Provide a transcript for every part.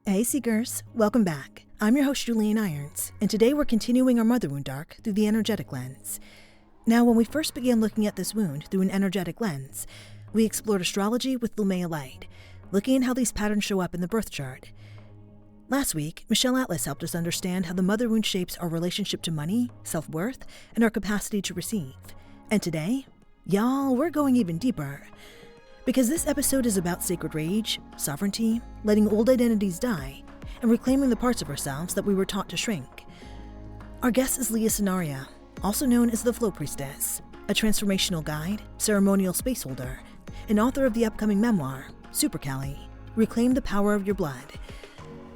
Hey Seekers, welcome back. I'm your host Julienne Irons, and today we're continuing our mother wound arc through the energetic lens. Now, when we first began looking at this wound through an energetic lens, we explored astrology with Lumea Light, looking at how these patterns show up in the birth chart. Last week, Michelle Atlas helped us understand how the mother wound shapes our relationship to money, self-worth, and our capacity to receive. And today, y'all, we're going even deeper. Because this episode is about sacred rage, sovereignty, letting old identities die, and reclaiming the parts of ourselves that we were taught to shrink. Our guest is Leah Sonaria, also known as the Flow Priestess, a transformational guide, ceremonial space holder, and author of the upcoming memoir, Super Kali, Reclaim the Power of Your Blood.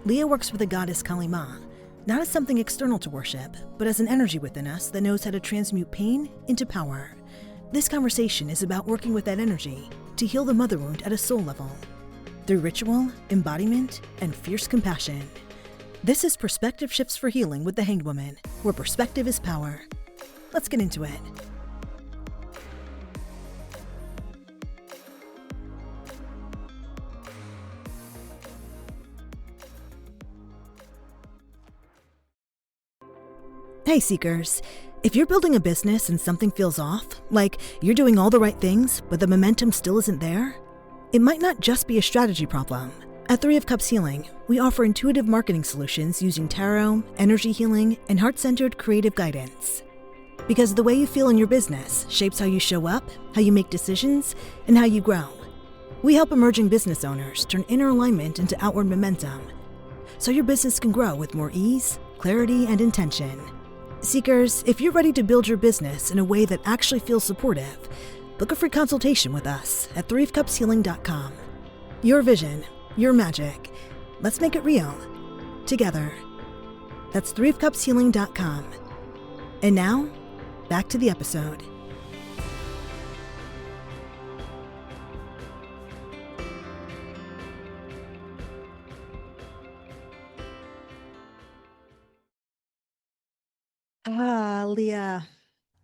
Leah works with the goddess Kali Ma, not as something external to worship, but as an energy within us that knows how to transmute pain into power. This conversation is about working with that energy to heal the mother wound at a soul level, through ritual, embodiment, and fierce compassion. This is Perspective Shifts for Healing with the Hanged Woman, where perspective is power. Let's get into it. Hey Seekers, if you're building a business and something feels off, like you're doing all the right things, but the momentum still isn't there, it might not just be a strategy problem. At 3 of Cups Healing, we offer intuitive marketing solutions using tarot, energy healing, and heart-centered creative guidance. Because the way you feel in your business shapes how you show up, how you make decisions, and how you grow. We help emerging business owners turn inner alignment into outward momentum, so your business can grow with more ease, clarity, and intention. Seekers, if you're ready to build your business in a way that actually feels supportive, book a free consultation with us at 3ofcupshealing.com. Your vision, your magic. Let's make it real. Together. That's 3ofcupshealing.com. And now, back to the episode. Leah.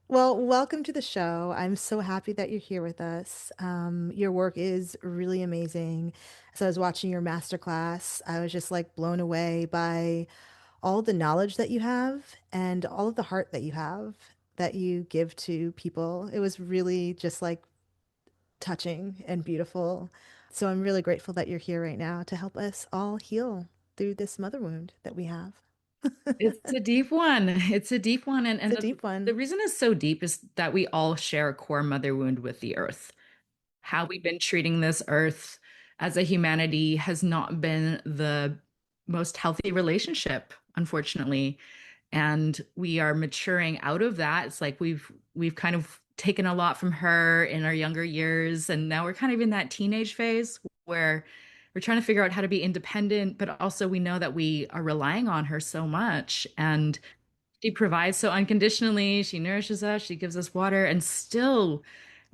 Well, welcome to the show. I'm so happy that you're here with us. Your work is really amazing. So I was watching your masterclass. I was just like blown away by all the knowledge that you have and all of the heart that you have that you give to people. It was really just like touching and beautiful. So I'm really grateful that you're here right now to help us all heal through this mother wound that we have. It's a deep one. It's a deep one. And, It's and a deep one. the reason it's so deep is that we all share a core mother wound with the earth. How we've been treating this earth as a humanity has not been the most healthy relationship, unfortunately. And we are maturing out of that. It's like we've kind of taken a lot from her in our younger years, and now we're kind of in that teenage phase where we're trying to figure out how to be independent, but also we know that we are relying on her so much, and she provides so unconditionally. She nourishes us, she gives us water, and still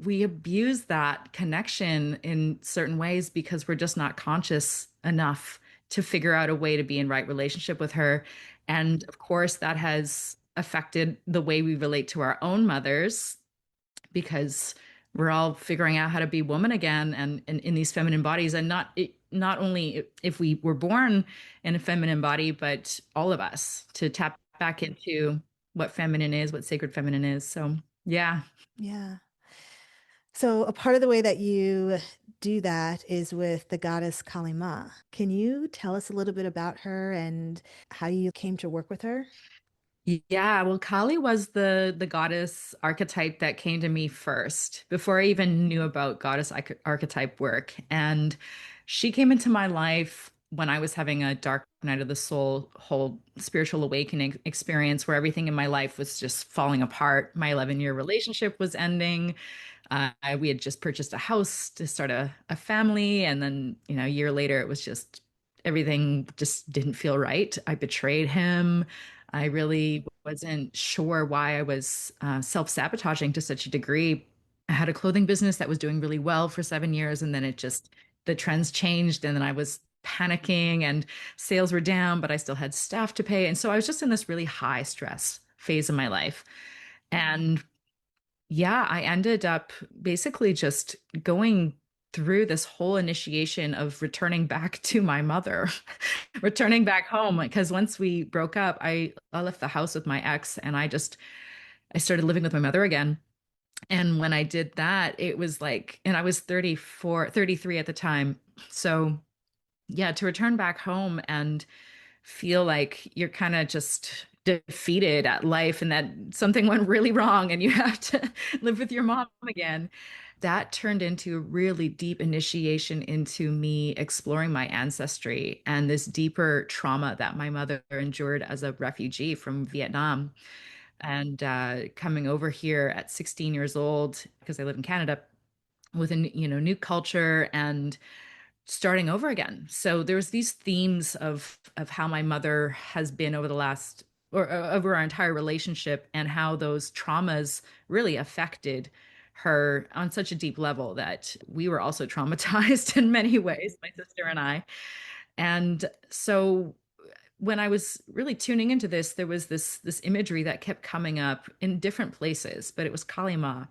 we abuse that connection in certain ways because we're just not conscious enough to figure out a way to be in right relationship with her. And of course, that has affected the way we relate to our own mothers because we're all figuring out how to be woman again and in these feminine bodies, and not only if we were born in a feminine body, but all of us to tap back into what feminine is, what sacred feminine is. So yeah. So a part of the way that you do that is with the goddess Kali Ma. Can you tell us a little bit about her and how you came to work with her? Yeah, well, Kali was the goddess archetype that came to me first before I even knew about goddess archetype work. And she came into my life when I was having a dark night of the soul, whole spiritual awakening experience where everything in my life was just falling apart. My 11-year relationship was ending. We had just purchased a house to start a family. And then, a year later, it was just everything just didn't feel right. I betrayed him. I really wasn't sure why I was self-sabotaging to such a degree. I had a clothing business that was doing really well for 7 years, and then the trends changed, and then I was panicking, and sales were down, but I still had staff to pay. And so I was just in this really high stress phase of my life. And yeah, I ended up basically just going through this whole initiation of returning back to my mother, returning back home. Because once we broke up, I left the house with my ex and I started living with my mother again. And when I did that, it was like, and I was 34, 33 at the time. So yeah, to return back home and feel like you're kind of just defeated at life and that something went really wrong and you have to live with your mom again. That turned into a really deep initiation into me exploring my ancestry and this deeper trauma that my mother endured as a refugee from Vietnam. And coming over here at 16 years old, because I live in Canada, with a new culture and starting over again. So there's these themes of how my mother has been over the last or over our entire relationship and how those traumas really affected her on such a deep level that we were also traumatized in many ways, my sister and I. And so when I was really tuning into this, there was this imagery that kept coming up in different places, but it was Kalima.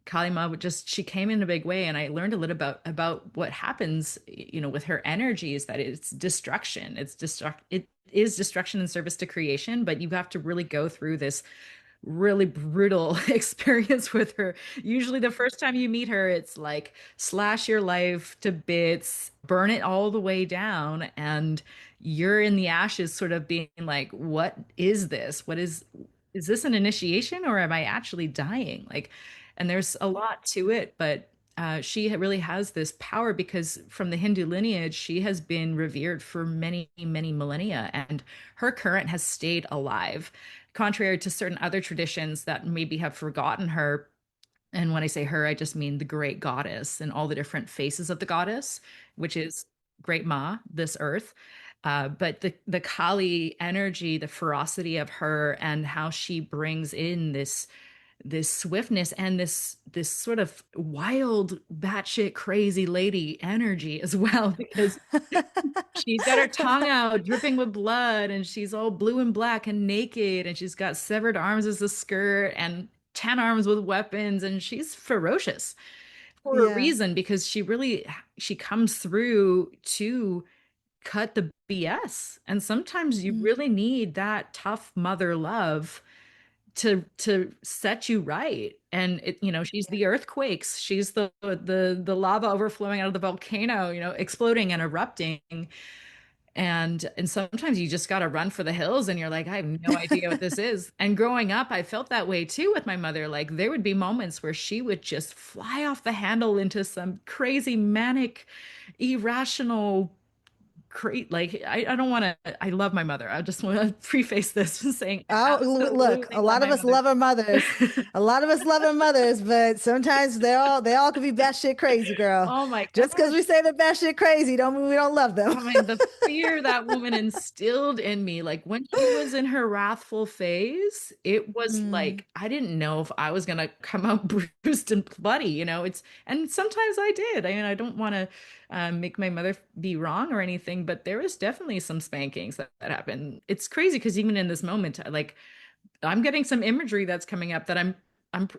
Kalima would just she came in a big way, and I learned a little about what happens, with her energy is that it's destruction. It is destruction in service to creation, but you have to really go through this really brutal experience with her. Usually the first time you meet her, it's like slash your life to bits, burn it all the way down, and you're in the ashes sort of being like, what is this? Is this an initiation or am I actually dying? Like, and there's a lot to it, but she really has this power because from the Hindu lineage, she has been revered for many, many millennia, and her current has stayed alive, contrary to certain other traditions that maybe have forgotten her. And when I say her, I just mean the great goddess and all the different faces of the goddess, which is Great Ma, this earth. But the Kali energy, the ferocity of her, and how she brings in this swiftness and this sort of wild, batshit crazy lady energy as well, because she's got her tongue out, dripping with blood, and she's all blue and black and naked, and she's got severed arms as a skirt and 10 arms with weapons, and she's ferocious for a Yeah. reason because she comes through to cut the BS. And sometimes you Mm. really need that tough mother love to set you right. And she's Yeah. the earthquakes, she's the lava overflowing out of the volcano, exploding and erupting. And sometimes you just got to run for the hills and you're like, I have no idea what this is. And growing up, I felt that way too with my mother. Like there would be moments where she would just fly off the handle into some crazy manic irrational like I don't want to. I love my mother. I just want to preface this with saying I Oh, look, absolutely a love lot of my us mother. love our mothers. A lot of us love our mothers, but sometimes they all can be batshit crazy, girl. Oh my Just because we gosh. say they're batshit crazy, don't mean we don't love them. I mean, the fear that woman instilled in me, like when she was in her wrathful phase, it was Mm, like I didn't know if I was gonna come out bruised and bloody, and sometimes I did. I mean, I don't want to make my mother be wrong or anything, but there was definitely some spankings that happened. It's crazy because even in this moment, like I'm getting some imagery that's coming up that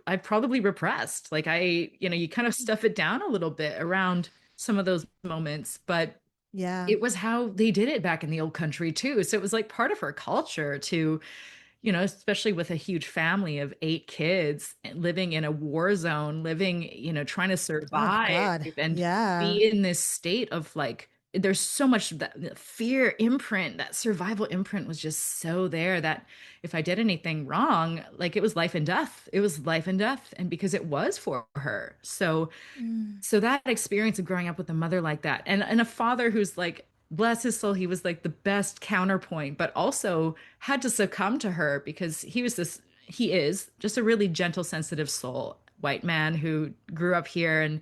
I've probably repressed. Like you kind of stuff it down a little bit around some of those moments, but yeah. it was how they did it back in the old country too. So it was like part of her culture to, especially with a huge family of 8 kids living in a war zone, living, trying to Oh survive God. and Yeah. be in this state of like, there's so much that fear imprint, that survival imprint was just so there that if I did anything wrong, like it was life and death. It was life and death. And because it was for her. Mm, So that experience of growing up with a mother like that and a father who's like, bless his soul, he was like the best counterpoint, but also had to succumb to her because he is just a really gentle, sensitive soul, white man who grew up here and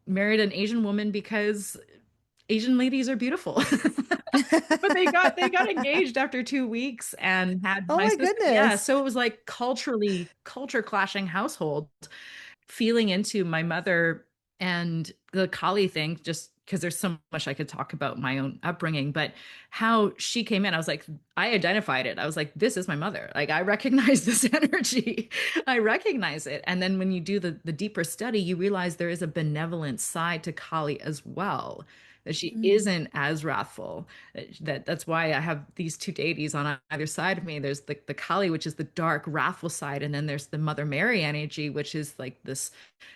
married an Asian woman because Asian ladies are beautiful. But they got engaged after 2 weeks and had Oh my my sister. Yeah. goodness. So it was like culture clashing household, feeling into my mother and the Kali thing just because there's so much I could talk about my own upbringing, but how she came in, I was like, I identified it. I was like, this is my mother. Like, I recognize this energy. I recognize it. And then when you do the deeper study, you realize there is a benevolent side to Kali as well, that she Mm. isn't as wrathful. That's why I have these two deities on either side of me. There's the Kali, which is the dark, wrathful side, and then there's the Mother Mary energy, which is like this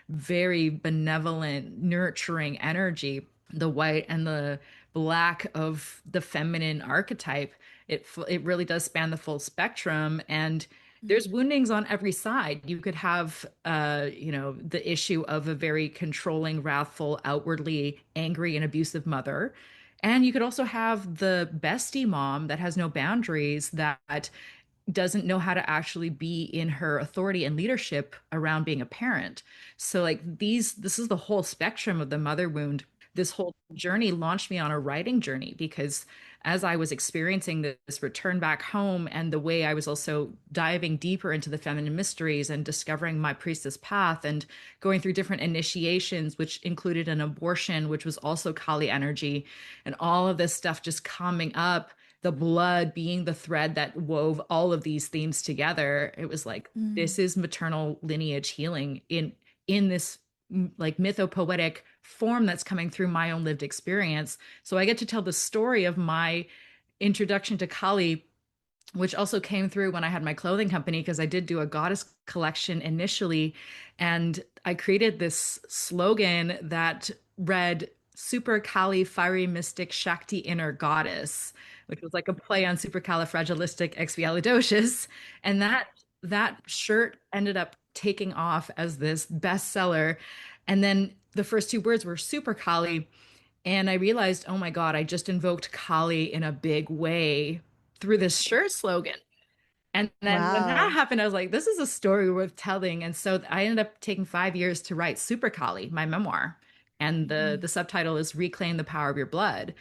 very benevolent, nurturing energy, the white and the black of the feminine archetype. It really does span the full spectrum, and there's woundings on every side. You could have the issue of a very controlling, wrathful, outwardly angry and abusive mother. And you could also have the bestie mom that has no boundaries, that doesn't know how to actually be in her authority and leadership around being a parent. So like this is the whole spectrum of the mother wound. This whole journey launched me on a writing journey, because as I was experiencing this return back home, and the way I was also diving deeper into the feminine mysteries and discovering my priestess path and going through different initiations, which included an abortion, which was also Kali energy, and all of this stuff just coming up, the blood being the thread that wove all of these themes together. It was like, Mm. this is maternal lineage healing in this like mythopoetic form that's coming through my own lived experience. So I get to tell the story of my introduction to Kali, which also came through when I had my clothing company, because I did do a goddess collection initially. And I created this slogan that read, Super Kali Fiery Mystic Shakti Inner Goddess, which was like a play on supercalifragilisticexpialidocious. And that shirt ended up taking off as this bestseller. And then the first two words were Super Kali. And I realized, oh my God, I just invoked Kali in a big way through this shirt slogan. And then when that Wow. happened, I was like, this is a story worth telling. And so I ended up taking 5 years to write Super Kali, my memoir. And the subtitle is Reclaim the Power of Your Blood.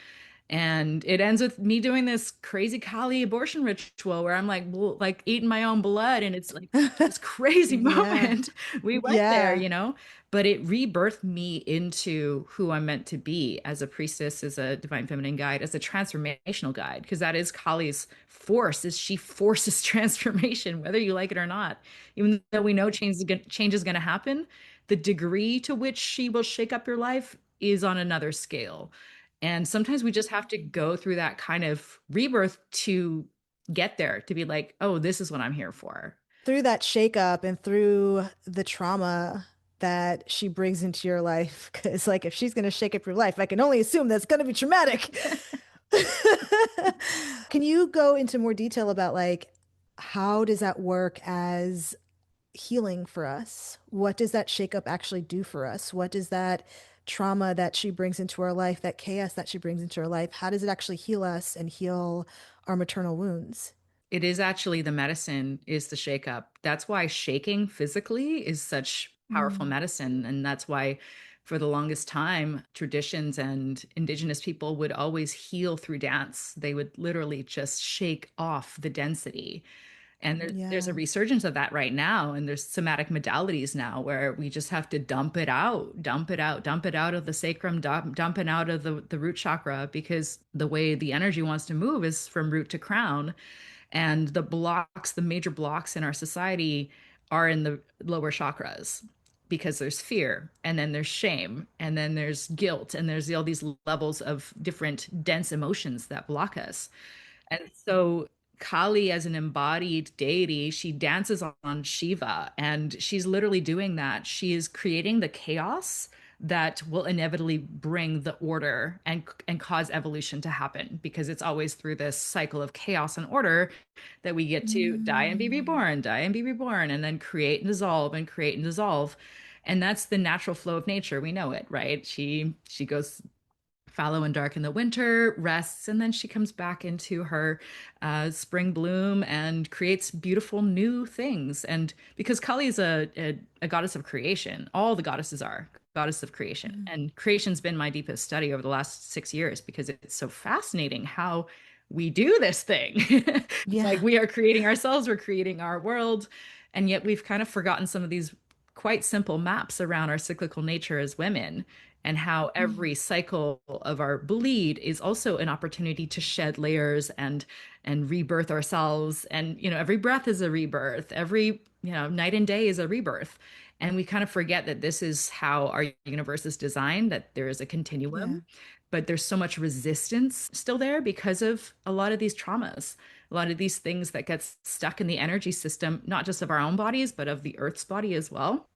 And it ends with me doing this crazy Kali abortion ritual where I'm like, like eating my own blood. And it's like this crazy Yeah. moment. We went there, Yeah. but it rebirthed me into who I'm meant to be as a priestess, as a divine feminine guide, as a transformational guide, because that is Kali's force, is she forces transformation, whether you like it or not. Even though we know change is going to happen, the degree to which she will shake up your life is on another scale. And sometimes we just have to go through that kind of rebirth to get there, to be like, oh, this is what I'm here for. Through that shakeup and through the trauma that she brings into your life, because like if she's going to shake up your life, I can only assume that's going to be traumatic. Can you go into more detail about like how does that work as healing for us? What does that shakeup actually do for us? What does that trauma that she brings into our life, that chaos that she brings into our life, how does it actually heal us and heal our maternal wounds? It is actually the medicine, is the shakeup. That's why shaking physically is such powerful Mm. medicine. And that's why, for the longest time, traditions and indigenous people would always heal through dance. They would literally just shake off the density. And there's a Yeah. resurgence of that right now. And there's somatic modalities now where we just have to dump it out, dump it out, dump it out of the sacrum, dump it out of the root chakra, because the way the energy wants to move is from root to crown. And the major blocks in our society are in the lower chakras, because there's fear, and then there's shame, and then there's guilt, and there's all these levels of different dense emotions that block us. And so Kali, as an embodied deity, she dances on Shiva, and she's literally doing that. She is creating the chaos that will inevitably bring the order and cause evolution to happen, because it's always through this cycle of chaos and order that we get to Mm. die and be reborn, and then create and dissolve and create and dissolve. And that's the natural flow of nature. We know it, right? She goes fallow and dark in the winter, rests, and then she comes back into her spring bloom and creates beautiful new things. And because Kali is a goddess of creation, all the goddesses are goddess of creation. Mm. And creation's been my deepest study over the last 6 years, because it's so fascinating how we do this thing. Like, Yeah. we are creating ourselves, we're creating our world, and yet we've kind of forgotten some of these quite simple maps around our cyclical nature as women. and how Mm. every cycle of our bleed is also an opportunity to shed layers and rebirth ourselves. And every breath is a rebirth, every night and day is a rebirth. And we kind of forget that this is how our universe is designed, that there is a Yeah. continuum, but there's so much resistance still there because of a lot of these traumas, a lot of these things that get stuck in the energy system, not just of our own bodies, but of the earth's body as well.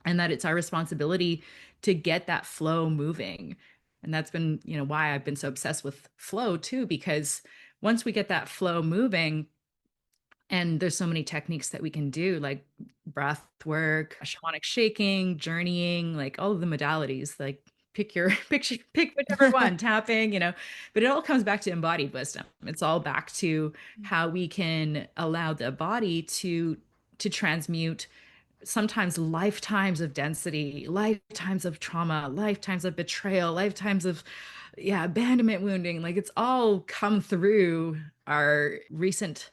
And that it's our responsibility to get that flow moving. And that's been, why I've been so obsessed with flow too, because once we get that flow moving, and there's so many techniques that we can do, like breath work, shamanic shaking, journeying, like all of the modalities, like pick whichever one, tapping, but it all comes back to embodied wisdom. It's all back to how we can allow the body to transmute sometimes lifetimes of density, lifetimes of trauma, lifetimes of betrayal, lifetimes of abandonment wounding. Like it's all come through our recent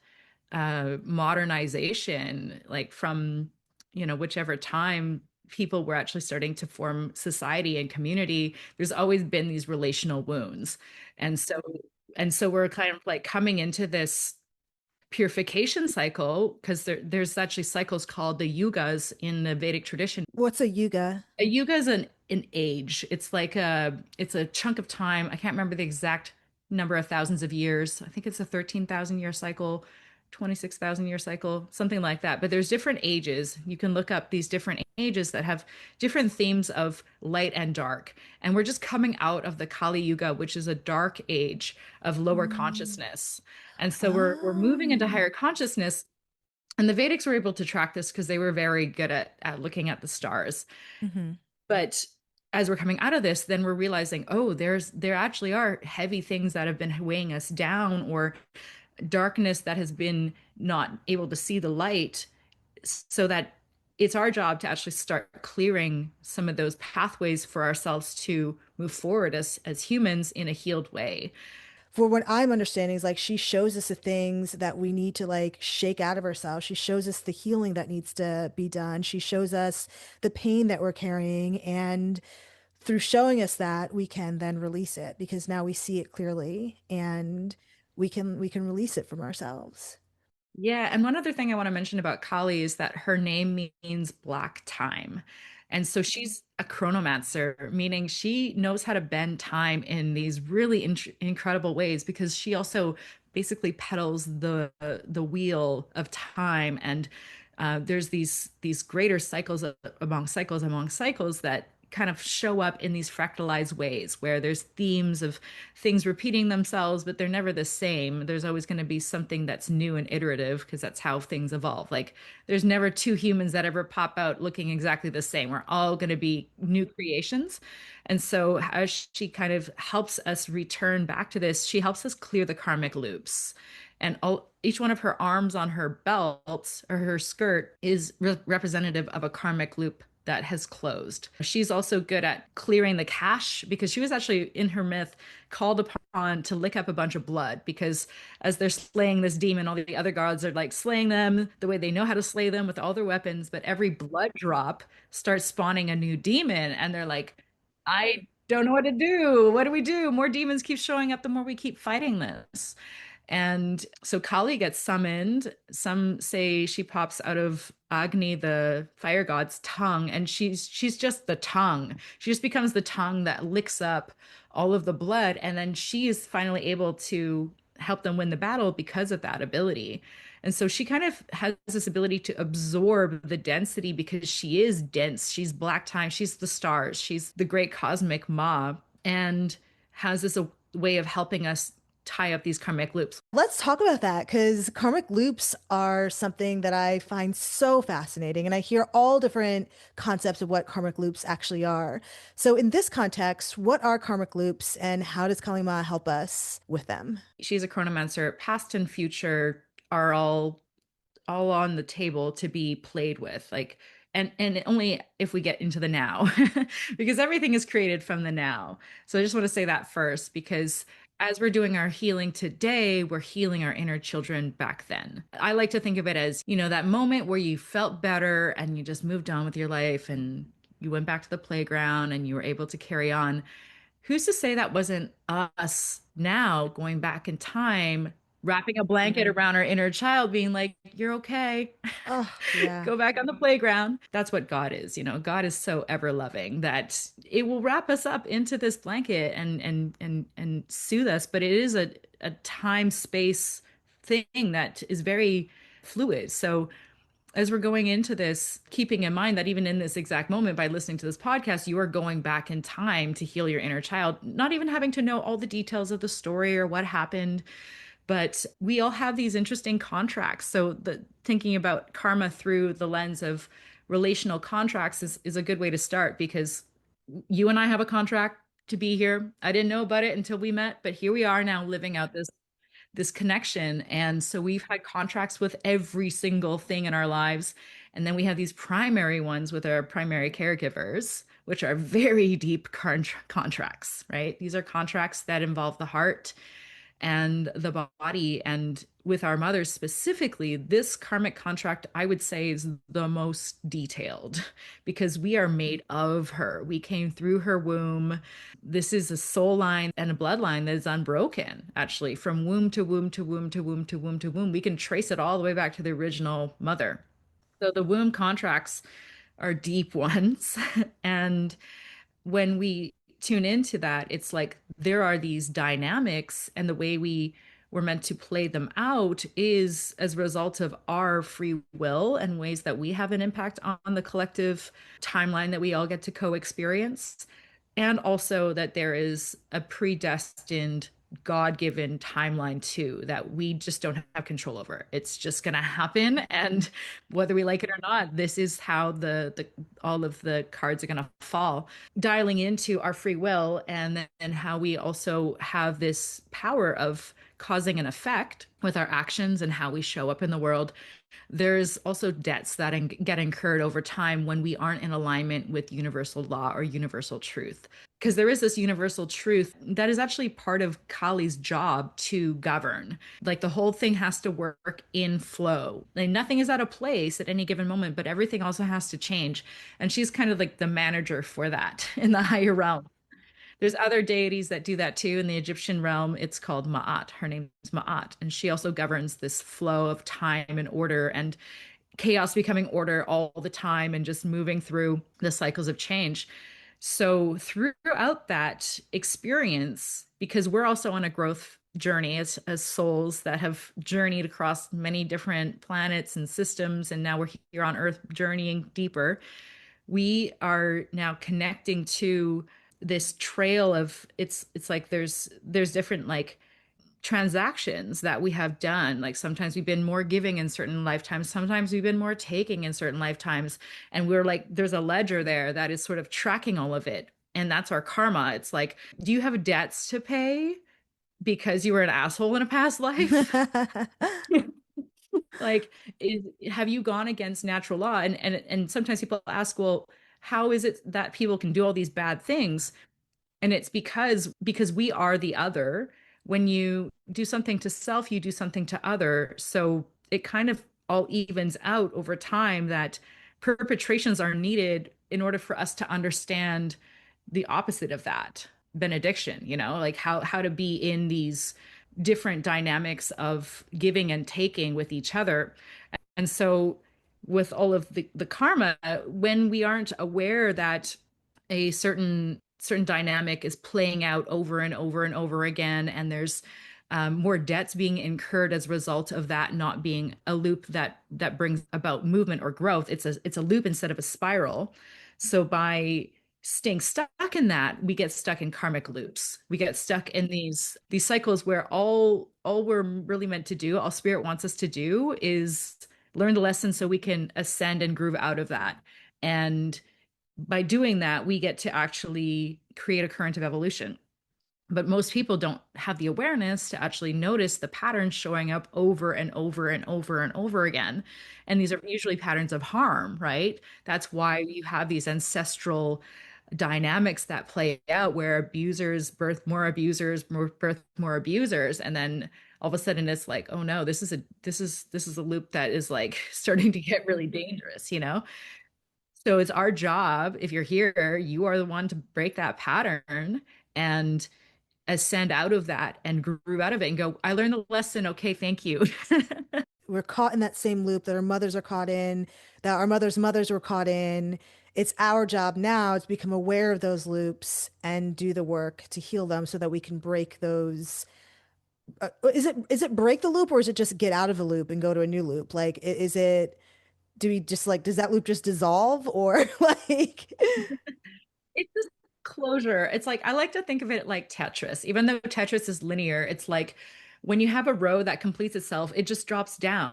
modernization, like from whichever time people were actually starting to form society and community. There's always been these relational wounds, and so we're kind of like coming into this purification cycle, because there's actually cycles called the yugas in the Vedic tradition. What's a yuga? A yuga is an age. It's a chunk of time. I can't remember the exact number of thousands of years. I think it's a 13,000 year cycle, 26,000 year cycle, something like that. But there's different ages. You can look up these different ages that have different themes of light and dark. And we're just coming out of the Kali Yuga, which is a dark age of lower Mm. consciousness. And so we're moving into Oh. higher consciousness. And the Vedics were able to track this because they were very good at looking at the stars. Hmm. But as we're coming out of this, then we're realizing, oh, there actually are heavy things that have been weighing us down, or darkness that has been not able to see the light, so that it's our job to actually start clearing some of those pathways for ourselves to move forward as humans in a healed way. For what I'm understanding is like she shows us the things that we need to like shake out of ourselves. She shows us the healing that needs to be done. She shows us the pain that we're carrying. And through showing us that, we can then release it because now we see it clearly and we can release it from ourselves. Yeah, and one other thing I want to mention about Kali is that her name means black time. And so she's a chronomancer, meaning she knows how to bend time in these really incredible ways, because she also basically pedals the wheel of time. And there's these greater cycles among cycles that kind of show up in these fractalized ways, where there's themes of things repeating themselves, but they're never the same. There's always going to be something that's new and iterative, because that's how things evolve. Like there's never two humans that ever pop out looking exactly the same. We're all going to be new creations. And so as she kind of helps us return back to this, she helps us clear the karmic loops. And each one of her arms on her belt or her skirt is representative of a karmic loop that has closed. She's also good at clearing the cache, because she was actually in her myth called upon to lick up a bunch of blood, because as they're slaying this demon, all the other gods are like slaying them the way they know how to slay them with all their weapons, but every blood drop starts spawning a new demon, and they're like, I don't know what to do. What do we do? More demons keep showing up the more we keep fighting this. And so Kali gets summoned. Some say she pops out of Agni, the fire god's tongue, and she's just the tongue. She just becomes the tongue that licks up all of the blood, and then she is finally able to help them win the battle because of that ability. And so she kind of has this ability to absorb the density, because she is dense. She's black time. She's the stars. She's the great cosmic Ma, and has this way of helping us tie up these karmic loops. Let's talk about that because karmic loops are something that I find so fascinating. And I hear all different concepts of what karmic loops actually are. So, in this context, what are karmic loops and how does Kalima help us with them? She's a chronomancer. Past and future are all on the table to be played with, like, and only if we get into the now, because everything is created from the now. So I just want to say that first, because as we're doing our healing today, we're healing our inner children back then. I like to think of it as, that moment where you felt better and you just moved on with your life, and you went back to the playground and you were able to carry on. Who's to say that wasn't us now going back in time, wrapping a blanket around our inner child, being like, you're okay. Oh, yeah. Go back on the playground. That's what God is. God is so ever loving that it will wrap us up into this blanket and soothe us. But it is a time space thing that is very fluid. So as we're going into this, keeping in mind that even in this exact moment, by listening to this podcast, you are going back in time to heal your inner child, not even having to know all the details of the story or what happened. But we all have these interesting contracts. So thinking about karma through the lens of relational contracts is a good way to start, because you and I have a contract to be here. I didn't know about it until we met, but here we are now living out this connection. And so we've had contracts with every single thing in our lives. And then we have these primary ones with our primary caregivers, which are very deep contracts, right? These are contracts that involve the heart and the body. And with our mothers specifically, this karmic contract, I would say, is the most detailed because we are made of her. We came through her womb. This is a soul line and a bloodline that is unbroken, actually, from womb to womb to womb to womb to womb to womb. We can trace it all the way back to the original mother. So the womb contracts are deep ones. And when we tune into that, it's like there are these dynamics, and the way we were meant to play them out is as a result of our free will and ways that we have an impact on the collective timeline that we all get to co-experience. And also that there is a predestined God-given timeline too that we just don't have control over. It's just going to happen, and whether we like it or not, this is how the all of the cards are going to fall. Dialing into our free will, and then how we also have this power of causing an effect with our actions and how we show up in the world. There's also debts that get incurred over time when we aren't in alignment with universal law or universal truth. Because there is this universal truth that is actually part of Kali's job to govern. Like the whole thing has to work in flow. Like nothing is out of place at any given moment, but everything also has to change. And she's kind of like the manager for that in the higher realm. There's other deities that do that too. In the Egyptian realm, it's called Ma'at. Her name is Ma'at. And she also governs this flow of time and order and chaos becoming order all the time and just moving through the cycles of change. So throughout that experience, because we're also on a growth journey as souls that have journeyed across many different planets and systems, and now we're here on Earth journeying deeper, we are now connecting to this trail of it's like there's different like transactions that we have done. Like sometimes we've been more giving in certain lifetimes, sometimes we've been more taking in certain lifetimes, and we're like there's a ledger there that is sort of tracking all of it, and that's our karma. It's like, do you have debts to pay because you were an asshole in a past life? Like, have you gone against natural law? And sometimes people ask, well, how is it that people can do all these bad things? And it's because we are the other. When you do something to self, you do something to other. So it kind of all evens out over time that perpetrations are needed in order for us to understand the opposite of that benediction, like how to be in these different dynamics of giving and taking with each other. And so with all of the karma, when we aren't aware that a certain dynamic is playing out over and over and over again, and there's more debts being incurred as a result of that not being a loop that brings about movement or growth. It's a loop instead of a spiral. So by staying stuck in that, we get stuck in karmic loops. We get stuck in these cycles where all we're really meant to do, all spirit wants us to do, is learn the lesson so we can ascend and groove out of that. And by doing that, we get to actually create a current of evolution. But most people don't have the awareness to actually notice the patterns showing up over and over and over and over again. And these are usually patterns of harm, right? That's why you have these ancestral dynamics that play out where abusers birth more abusers, birth more abusers, and then all of a sudden it's like, oh no, this is a loop that is like starting to get really dangerous. So it's our job. If you're here, you are the one to break that pattern and ascend out of that and grew out of it and go, I learned the lesson. Okay, thank you. We're caught in that same loop that our mothers are caught in, that our mothers' mothers were caught in. It's our job now to become aware of those loops and do the work to heal them so that we can break those. Is it break the loop, or is it just get out of the loop and go to a new loop? Like, is it, do we just like, does that loop just dissolve, or like, It's just closure. It's like I like to think of it like Tetris. Even though Tetris is linear, it's like when you have a row that completes itself, it just drops down.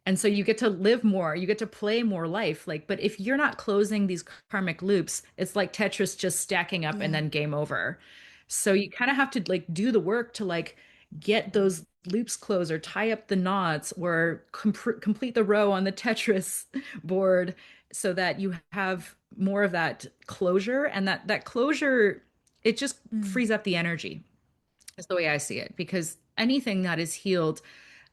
And so you get to live more, you get to play more life. Like, but if you're not closing these karmic loops, it's like Tetris just stacking up and yeah. then game over. So you kind of have to like do the work to like get those loops closed or tie up the knots or complete the row on the Tetris board so that you have more of that closure, and that closure, it just Mm. frees up the energy. That's the way I see it, because anything that is healed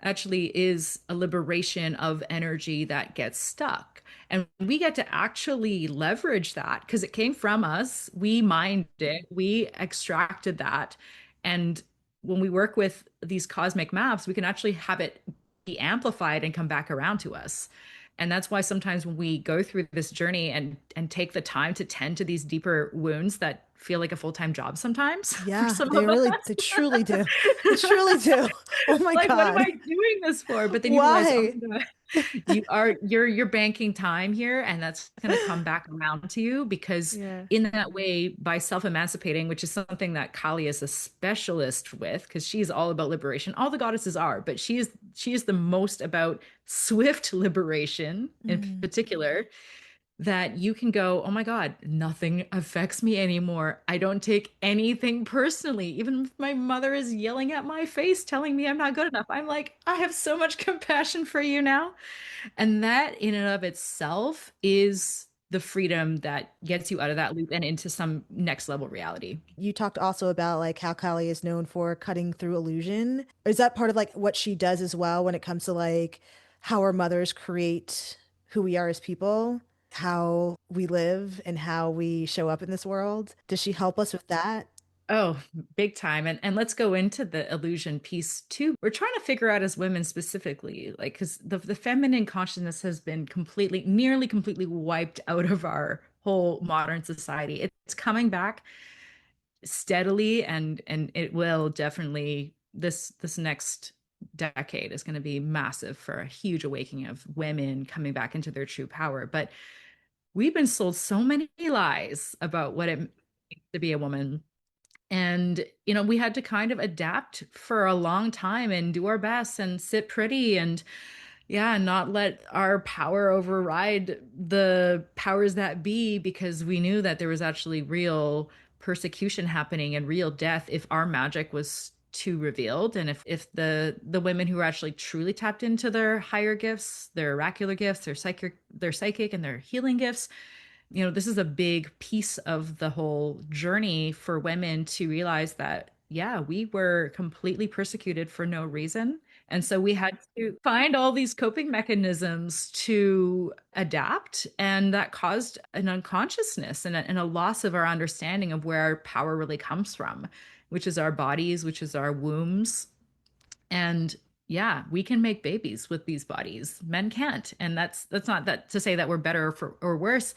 actually is a liberation of energy that gets stuck. And we get to actually leverage that because it came from us. We mined it, we extracted that. And when we work with these cosmic maps, we can actually have it be amplified and come back around to us. And that's why sometimes when we go through this journey and take the time to tend to these deeper wounds that feel like a full-time job sometimes for Yeah, some they of really, us. they truly do. They truly do. Oh my Like, what am God. I doing this for? But then you realize, oh Why? my God, you're banking time here, and that's going to come back around to you because Yeah. in that way, by self-emancipating, which is something that Kali is a specialist with, because she's all about liberation. All the goddesses are, but she is the most about swift liberation in Mm. particular, that you can go, oh my God, nothing affects me anymore. I don't take anything personally. Even if my mother is yelling at my face, telling me I'm not good enough, I'm like, I have so much compassion for you now. And that in and of itself is the freedom that gets you out of that loop and into some next level reality. You talked also about like how Kali is known for cutting through illusion. Is that part of like what she does as well when it comes to like how our mothers create who we are as people, how we live and how we show up in this world? Does she help us with that? Oh, big time. And let's go into the illusion piece too. We're trying to figure out as women specifically, like, because the feminine consciousness has been completely, nearly completely wiped out of our whole modern society. It's coming back steadily, and it will definitely, this next decade is going to be massive for a huge awakening of women coming back into their true power. But we've been sold so many lies about what it means to be a woman, and, we had to kind of adapt for a long time and do our best and sit pretty and, yeah, not let our power override the powers that be, because we knew that there was actually real persecution happening and real death if our magic was too revealed, and if the women who were actually truly tapped into their higher gifts, their oracular gifts, their psychic and their healing gifts, this is a big piece of the whole journey for women to realize that, yeah, we were completely persecuted for no reason. And so we had to find all these coping mechanisms to adapt. And that caused an unconsciousness and a loss of our understanding of where our power really comes from, which is our bodies, which is our wombs. And yeah, we can make babies with these bodies. Men can't. And that's not that to say that we're better or worse,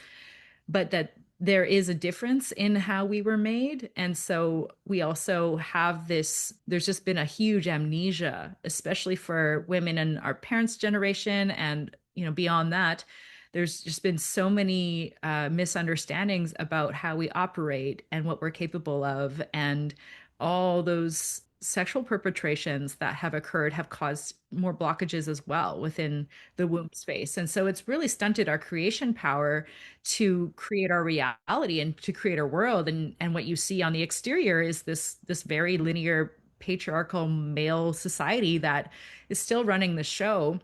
but that there is a difference in how we were made. And so we also have this, there's just been a huge amnesia, especially for women in our parents' generation and, beyond that. There's just been so many misunderstandings about how we operate and what we're capable of. And all those sexual perpetrations that have occurred have caused more blockages as well within the womb space. And so it's really stunted our creation power to create our reality and to create our world. And what you see on the exterior is this very linear patriarchal male society that is still running the show,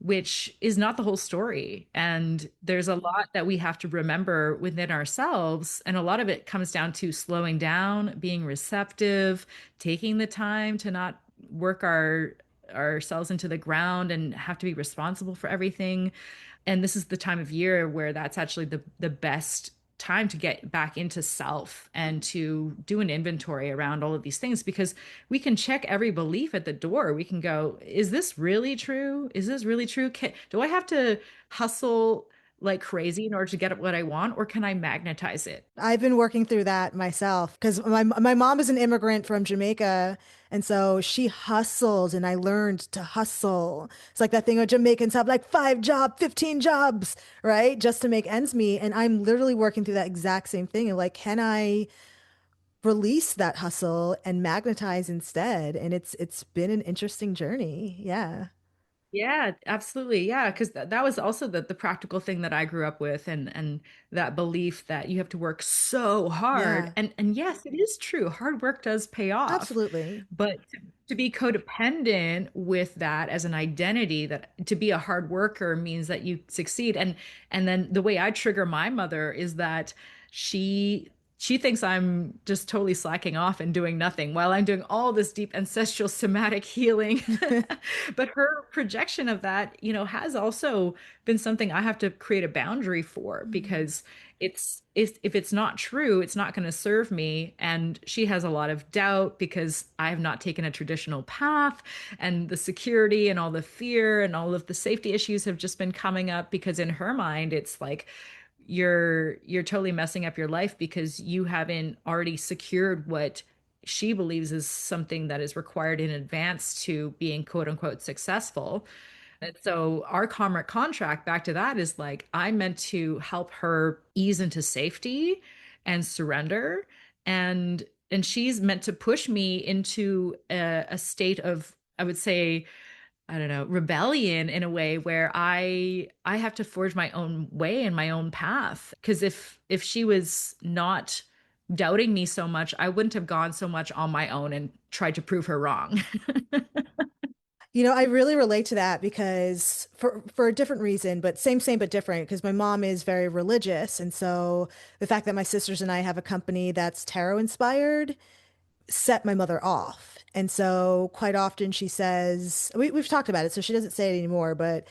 which is not the whole story. And there's a lot that we have to remember within ourselves. And a lot of it comes down to slowing down, being receptive, taking the time to not work our ourselves into the ground and have to be responsible for everything. And this is the time of year where that's actually the best time to get back into self and to do an inventory around all of these things, because we can check every belief at the door. We can go, is this really true? Is this really true? Do I have to hustle like crazy in order to get what I want, or can I magnetize it? I've been working through that myself because my mom is an immigrant from Jamaica. And so she hustles, and I learned to hustle. It's like that thing of Jamaicans have like 5 jobs, 15 jobs, right? Just to make ends meet. And I'm literally working through that exact same thing. And like, can I release that hustle and magnetize instead? And it's been an interesting journey. Yeah. Yeah, absolutely. Yeah, because that was also the practical thing that I grew up with, and that belief that you have to work so hard. Yeah, And yes, it is true. Hard work does pay off. absolutely. But to be codependent with that as an identity, that to be a hard worker means that you succeed. And then the way I trigger my mother is that she thinks I'm just totally slacking off and doing nothing while I'm doing all this deep ancestral somatic healing. But her projection of that, has also been something I have to create a boundary for, because if it's not true, it's not going to serve me. And she has a lot of doubt because I have not taken a traditional path, and the security and all the fear and all of the safety issues have just been coming up, because in her mind, it's like, you're totally messing up your life because you haven't already secured what she believes is something that is required in advance to being quote unquote successful. And so our karmic contract, back to that, is like, I'm meant to help her ease into safety and surrender, and she's meant to push me into a state of, I would say, I don't know, rebellion, in a way where I have to forge my own way and my own path. Because if she was not doubting me so much, I wouldn't have gone so much on my own and tried to prove her wrong. I really relate to that because for a different reason, but same but different, because my mom is very religious. And so the fact that my sisters and I have a company that's tarot inspired set my mother off. And so quite often she says, we've talked about it, so she doesn't say it anymore, but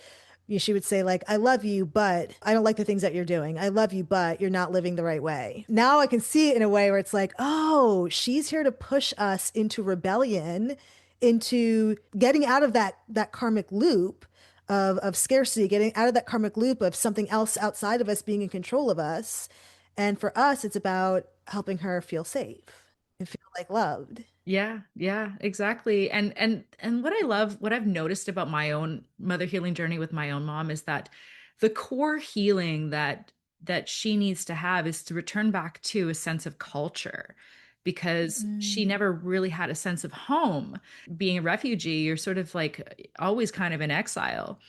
she would say like, I love you, but I don't like the things that you're doing. I love you, but you're not living the right way. Now I can see it in a way where it's like, oh, she's here to push us into rebellion, into getting out of that karmic loop of scarcity, getting out of that karmic loop of something else outside of us being in control of us. And for us, it's about helping her feel safe and feel like loved. Yeah, yeah, exactly. And what I love, what I've noticed about my own mother healing journey with my own mom, is that the core healing that she needs to have is to return back to a sense of culture, because she Mm. never really had a sense of home. Being a refugee, you're sort of like always kind of in exile.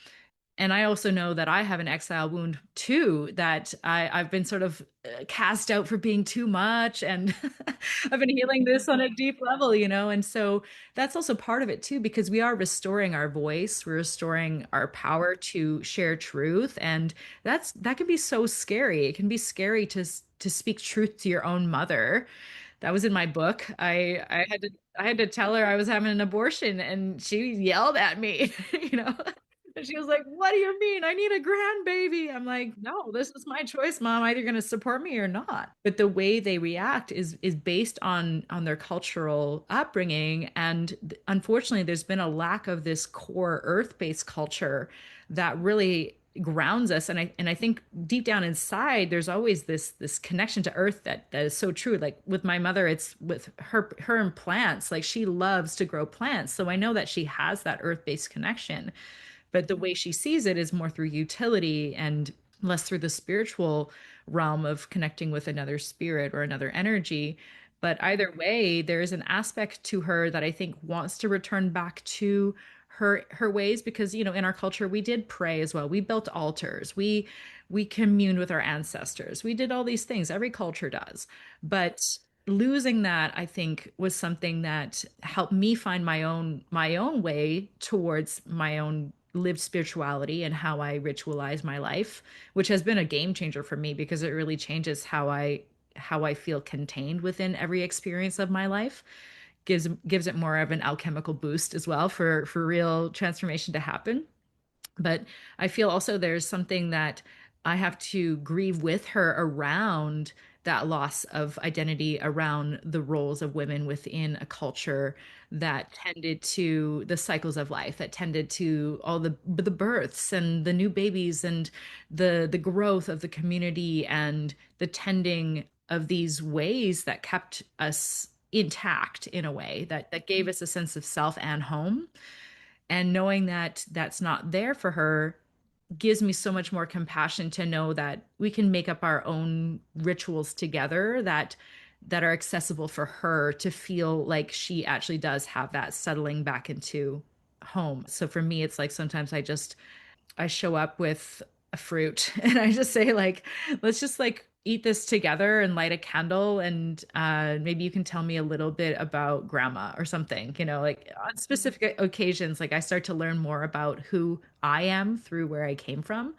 And I also know that I have an exile wound too, that I've been sort of cast out for being too much. And I've been healing this on a deep level. And so that's also part of it too, because we are restoring our voice, we're restoring our power to share truth. And that can be so scary. It can be scary to speak truth to your own mother. That was in my book. I had to tell her I was having an abortion, and she yelled at me, you know. And she was like, "What do you mean? I need a grandbaby." I'm like, "No, this is my choice, Mom. Either going to support me or not." But the way they react is based on their cultural upbringing, and unfortunately, there's been a lack of this core earth-based culture that really grounds us. And I think deep down inside, there's always this connection to earth that is so true. Like with my mother, it's with her and plants. Like she loves to grow plants, so I know that she has that earth-based connection, but the way she sees it is more through utility and less through the spiritual realm of connecting with another spirit or another energy. But either way, there is an aspect to her that I think wants to return back to her ways, because in our culture we did pray as well. We built altars. We communed with our ancestors. We did all these things. Every culture does. But losing that, I think, was something that helped me find my own way towards my own lived spirituality and how I ritualize my life, which has been a game changer for me, because it really changes how I feel contained within every experience of my life. gives it more of an alchemical boost as well for real transformation to happen. But I feel also there's something that I have to grieve with her around that loss of identity, around the roles of women within a culture that tended to the cycles of life, that tended to all the births and the new babies and the growth of the community and the tending of these ways that kept us intact in a way that gave us a sense of self and home. And knowing that that's not there for her gives me so much more compassion to know that we can make up our own rituals together that are accessible for her to feel like she actually does have that settling back into home. So for me, it's like sometimes I show up with a fruit and I just say like, let's just like eat this together and light a candle and maybe you can tell me a little bit about grandma or something, like on specific occasions, like I start to learn more about who I am through where I came from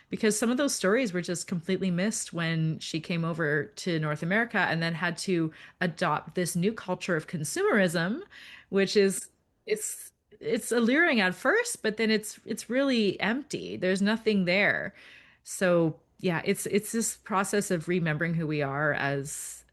because some of those stories were just completely missed when she came over to North America and then had to adopt this new culture of consumerism, which is it's alluring at first, but then it's really empty. There's nothing there. So yeah, it's this process of remembering who we are as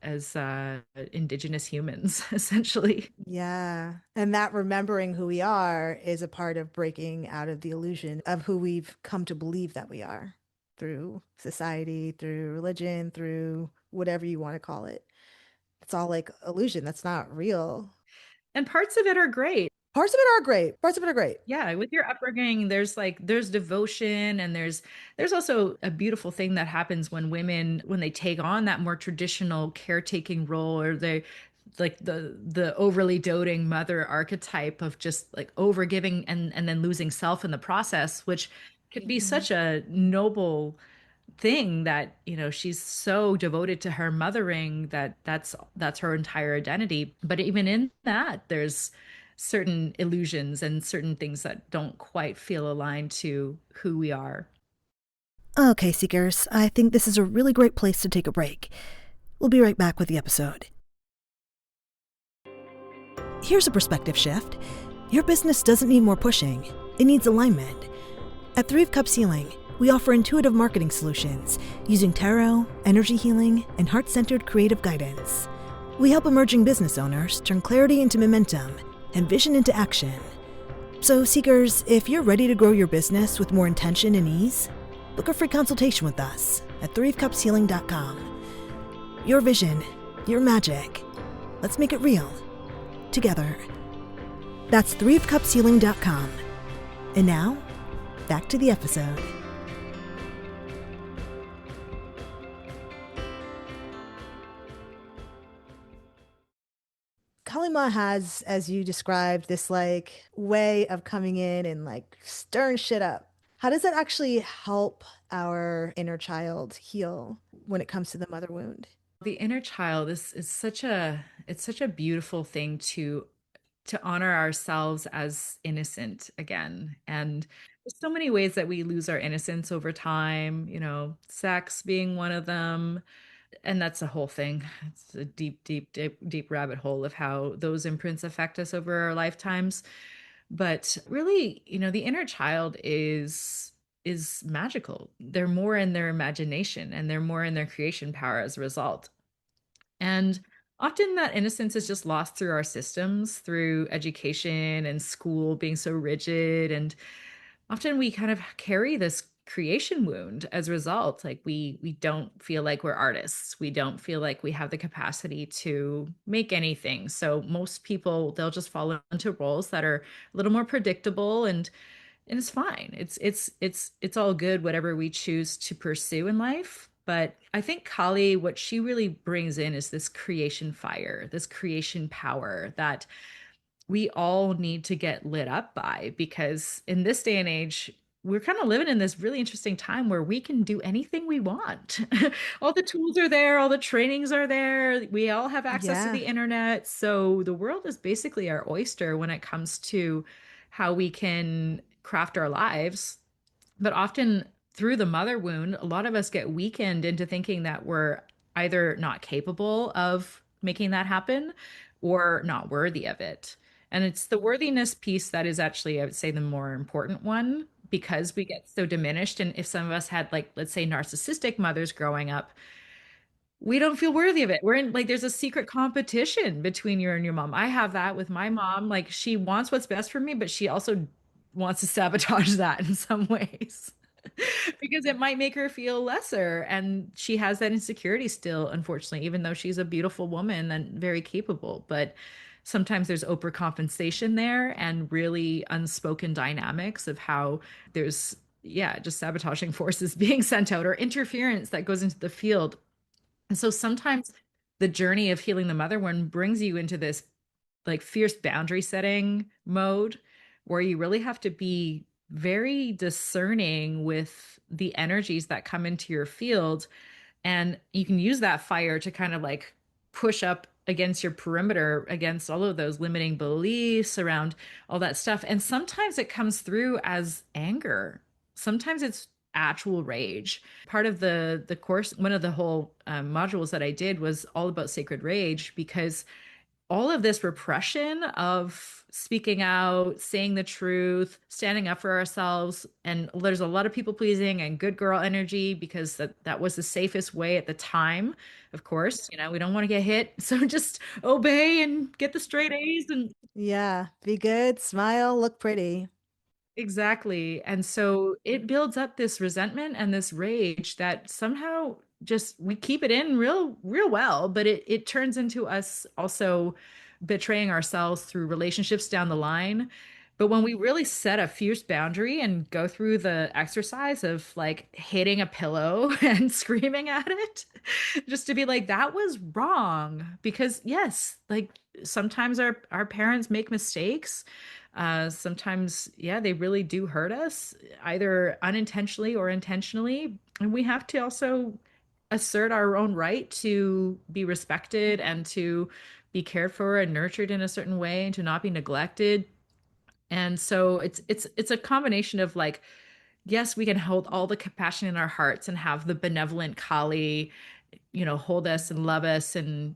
indigenous humans, essentially. Yeah. And that remembering who we are is a part of breaking out of the illusion of who we've come to believe that we are through society, through religion, through whatever you want to call it. It's all like illusion. That's not real. And parts of it are great. Parts of it are great. Parts of it are great. Yeah, with your upbringing, there's devotion and there's also a beautiful thing that happens when women when they take on that more traditional caretaking role or they like the overly doting mother archetype of just like overgiving and then losing self in the process, which can be such a noble thing that she's so devoted to her mothering that's her entire identity. But even in that there's certain illusions and certain things that don't quite feel aligned to who we are. Okay, Seekers, I think this is a really great place to take a break. We'll be right back with the episode. Here's a perspective shift. Your business doesn't need more pushing, it needs alignment. At 3 of Cups Healing, we offer intuitive marketing solutions using tarot, energy healing, and heart-centered creative guidance. We help emerging business owners turn clarity into momentum and vision into action. So, Seekers, if you're ready to grow your business with more intention and ease, book a free consultation with us at 3ofcupshealing.com. Your vision, your magic. Let's make it real. Together. That's 3ofcupshealing.com. And now, back to the episode. Kalima has, as you described, this like way of coming in and like stirring shit up. How does that actually help our inner child heal when it comes to the mother wound? The inner child is such a beautiful thing to honor ourselves as innocent again. And there's so many ways that we lose our innocence over time, sex being one of them. And that's a whole thing. It's a deep rabbit hole of how those imprints affect us over our lifetimes. But really, the inner child is magical. They're more in their imagination and they're more in their creation power as a result. And often that innocence is just lost through our systems, through education and school being so rigid. And often we kind of carry this creation wound as a result. Like we don't feel like we're artists. We don't feel like we have the capacity to make anything. So most people, they'll just fall into roles that are a little more predictable and it's fine. It's all good, whatever we choose to pursue in life. But I think Kali, what she really brings in is this creation fire, this creation power that we all need to get lit up by, because in this day and age, we're kind of living in this really interesting time where we can do anything we want. All the tools are there, all the trainings are there. We all have access to Yeah. the internet. So the world is basically our oyster when it comes to how we can craft our lives. But often through the mother wound, a lot of us get weakened into thinking that we're either not capable of making that happen or not worthy of it. And it's the worthiness piece that is actually, I would say, the more important one, because we get so diminished. And if some of us had, like, let's say, narcissistic mothers growing up, we don't feel worthy of it. We're in, like, there's a secret competition between you and your mom. I have that with my mom. Like, she wants what's best for me, but she also wants to sabotage that in some ways because it might make her feel lesser. And she has that insecurity still, unfortunately, even though she's a beautiful woman and very capable. But sometimes there's overcompensation there and really unspoken dynamics of how there's, yeah, just sabotaging forces being sent out or interference that goes into the field. And so sometimes the journey of healing the mother wound brings you into this like fierce boundary setting mode where you really have to be very discerning with the energies that come into your field. And you can use that fire to kind of like push up against your perimeter, against all of those limiting beliefs around all that stuff. And sometimes it comes through as anger. Sometimes it's actual rage. Part of the course, one of the whole modules that I did was all about sacred rage, because all of this repression of speaking out, saying the truth, standing up for ourselves. And there's a lot of people pleasing and good girl energy because that was the safest way at the time. Of course, we don't want to get hit. So just obey and get the straight A's and Yeah. Be good, smile, look pretty. exactly. And so it builds up this resentment and this rage that somehow just we keep it in real well, but it turns into us also betraying ourselves through relationships down the line. But when we really set a fierce boundary and go through the exercise of like hitting a pillow and screaming at it, just to be like, that was wrong. Because yes, like sometimes our parents make mistakes. Sometimes, yeah, they really do hurt us, either unintentionally or intentionally. And we have to also assert our own right to be respected and to be cared for and nurtured in a certain way and to not be neglected. And so it's a combination of like, yes, we can hold all the compassion in our hearts and have the benevolent Kali, hold us and love us, and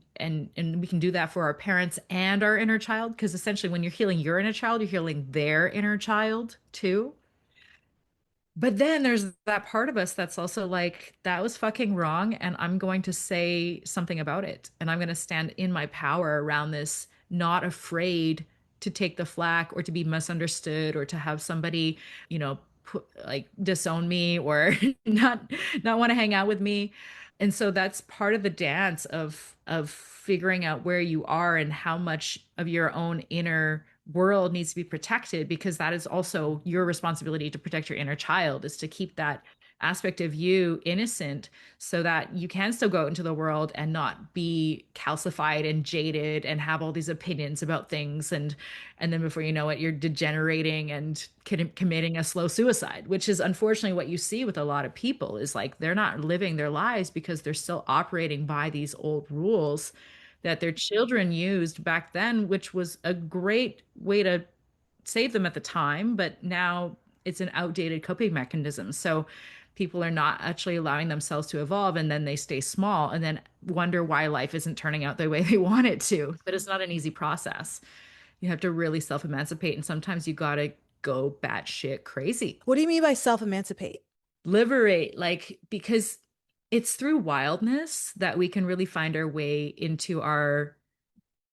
we can do that for our parents and our inner child, because essentially when you're healing your inner child, you're healing their inner child too. But then there's that part of us that's also like, that was fucking wrong, and I'm going to say something about it. And I'm going to stand in my power around this, not afraid to take the flack or to be misunderstood or to have somebody, like disown me or not want to hang out with me. And so that's part of the dance of figuring out where you are and how much of your own inner world needs to be protected, because that is also your responsibility to protect your inner child, is to keep that aspect of you innocent so that you can still go out into the world and not be calcified and jaded and have all these opinions about things, and then before you know it, you're degenerating and committing a slow suicide, which is unfortunately what you see with a lot of people, is like they're not living their lives because they're still operating by these old rules that their children used back then, which was a great way to save them at the time, but now it's an outdated coping mechanism. So people are not actually allowing themselves to evolve, and then they stay small and then wonder why life isn't turning out the way they want it to. But it's not an easy process. You have to really self-emancipate, and sometimes you gotta go batshit crazy. What do you mean by self-emancipate? Liberate, like, because it's through wildness that we can really find our way into our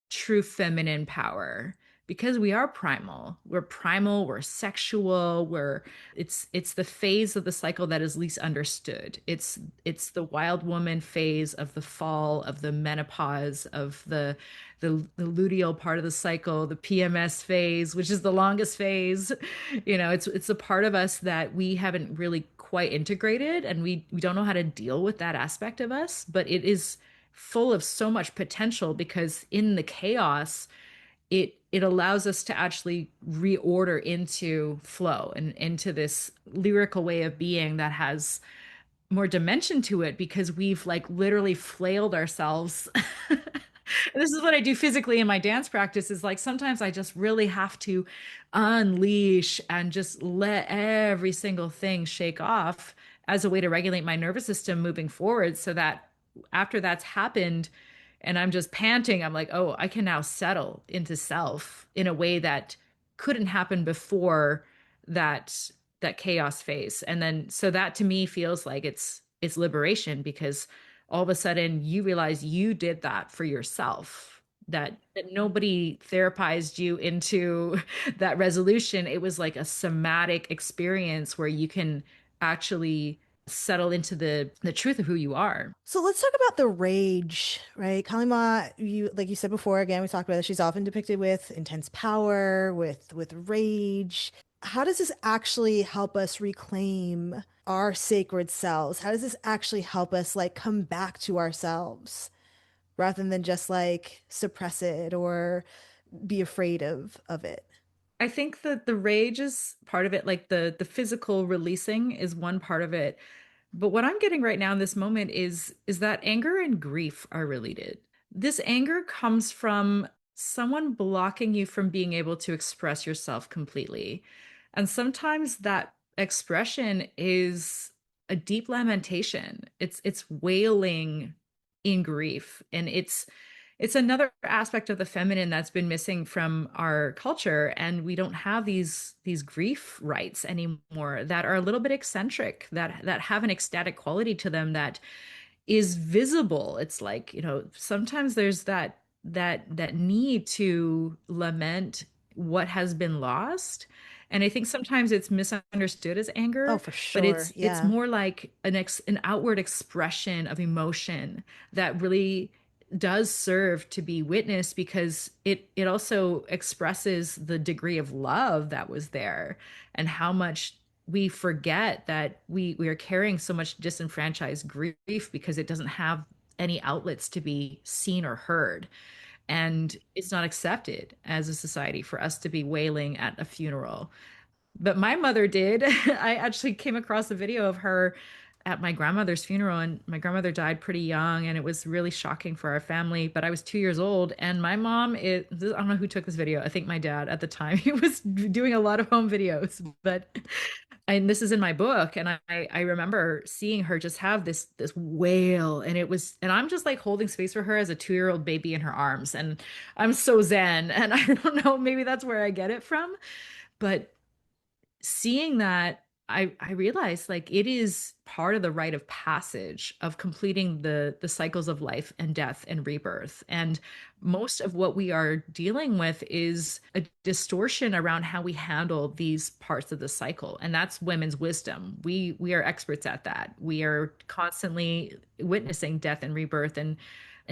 true feminine power, because we are primal. We're sexual, it's the phase of the cycle that is least understood. It's the wild woman phase of the fall, of the menopause, of the luteal part of the cycle, the PMS phase, which is the longest phase. It's a part of us that we haven't really quite integrated, and we don't know how to deal with that aspect of us, but it is full of so much potential, because in the chaos it allows us to actually reorder into flow and into this lyrical way of being that has more dimension to it, because we've like literally flailed ourselves. This is what I do physically in my dance practice, is like sometimes I just really have to unleash and just let every single thing shake off as a way to regulate my nervous system moving forward, so that after that's happened, and I'm just panting. I'm like, oh, I can now settle into self in a way that couldn't happen before that chaos phase. And then so that to me feels like it's liberation, because all of a sudden you realize you did that for yourself, that nobody therapized you into that resolution. It was like a somatic experience where you can actually settle into the truth of who you are. So let's talk about the rage, right? Kalima, you like you said before, again, we talked about it. She's often depicted with intense power, with rage. How does this actually help us reclaim our sacred selves? How does this actually help us like come back to ourselves rather than just like suppress it or be afraid of it? I think that the rage is part of it, like the physical releasing is one part of it. But what I'm getting right now in this moment is that anger and grief are related. This anger comes from someone blocking you from being able to express yourself completely. And sometimes that expression is a deep lamentation. It's wailing in grief, and it's another aspect of the feminine that's been missing from our culture, and we don't have these grief rites anymore that are a little bit eccentric, that have an ecstatic quality to them that is visible. It's like, sometimes there's that need to lament what has been lost. And I think sometimes it's misunderstood as Oh, anger, for but sure. it's Yeah. more like an outward expression of emotion that really does serve to be witnessed, because it also expresses the degree of love that was there, and how much we forget that we are carrying so much disenfranchised grief because it doesn't have any outlets to be seen or heard. And it's not accepted as a society for us to be wailing at a funeral. But my mother did. I actually came across a video of her at my grandmother's funeral, and my grandmother died pretty young, and it was really shocking for our family. But I was 2 years old, and my mom is, I don't know who took this video. I think my dad at the time. He was doing a lot of home videos, but and this is in my book, and I remember seeing her just have this wail, and and I'm just like holding space for her as a 2-year-old baby in her arms, and I'm so zen, and I don't know, maybe that's where I get it from, but seeing that, I realized like it is part of the rite of passage of completing the cycles of life and death and rebirth. And most of what we are dealing with is a distortion around how we handle these parts of the cycle. And that's women's wisdom. We are experts at that. We are constantly witnessing death and rebirth, and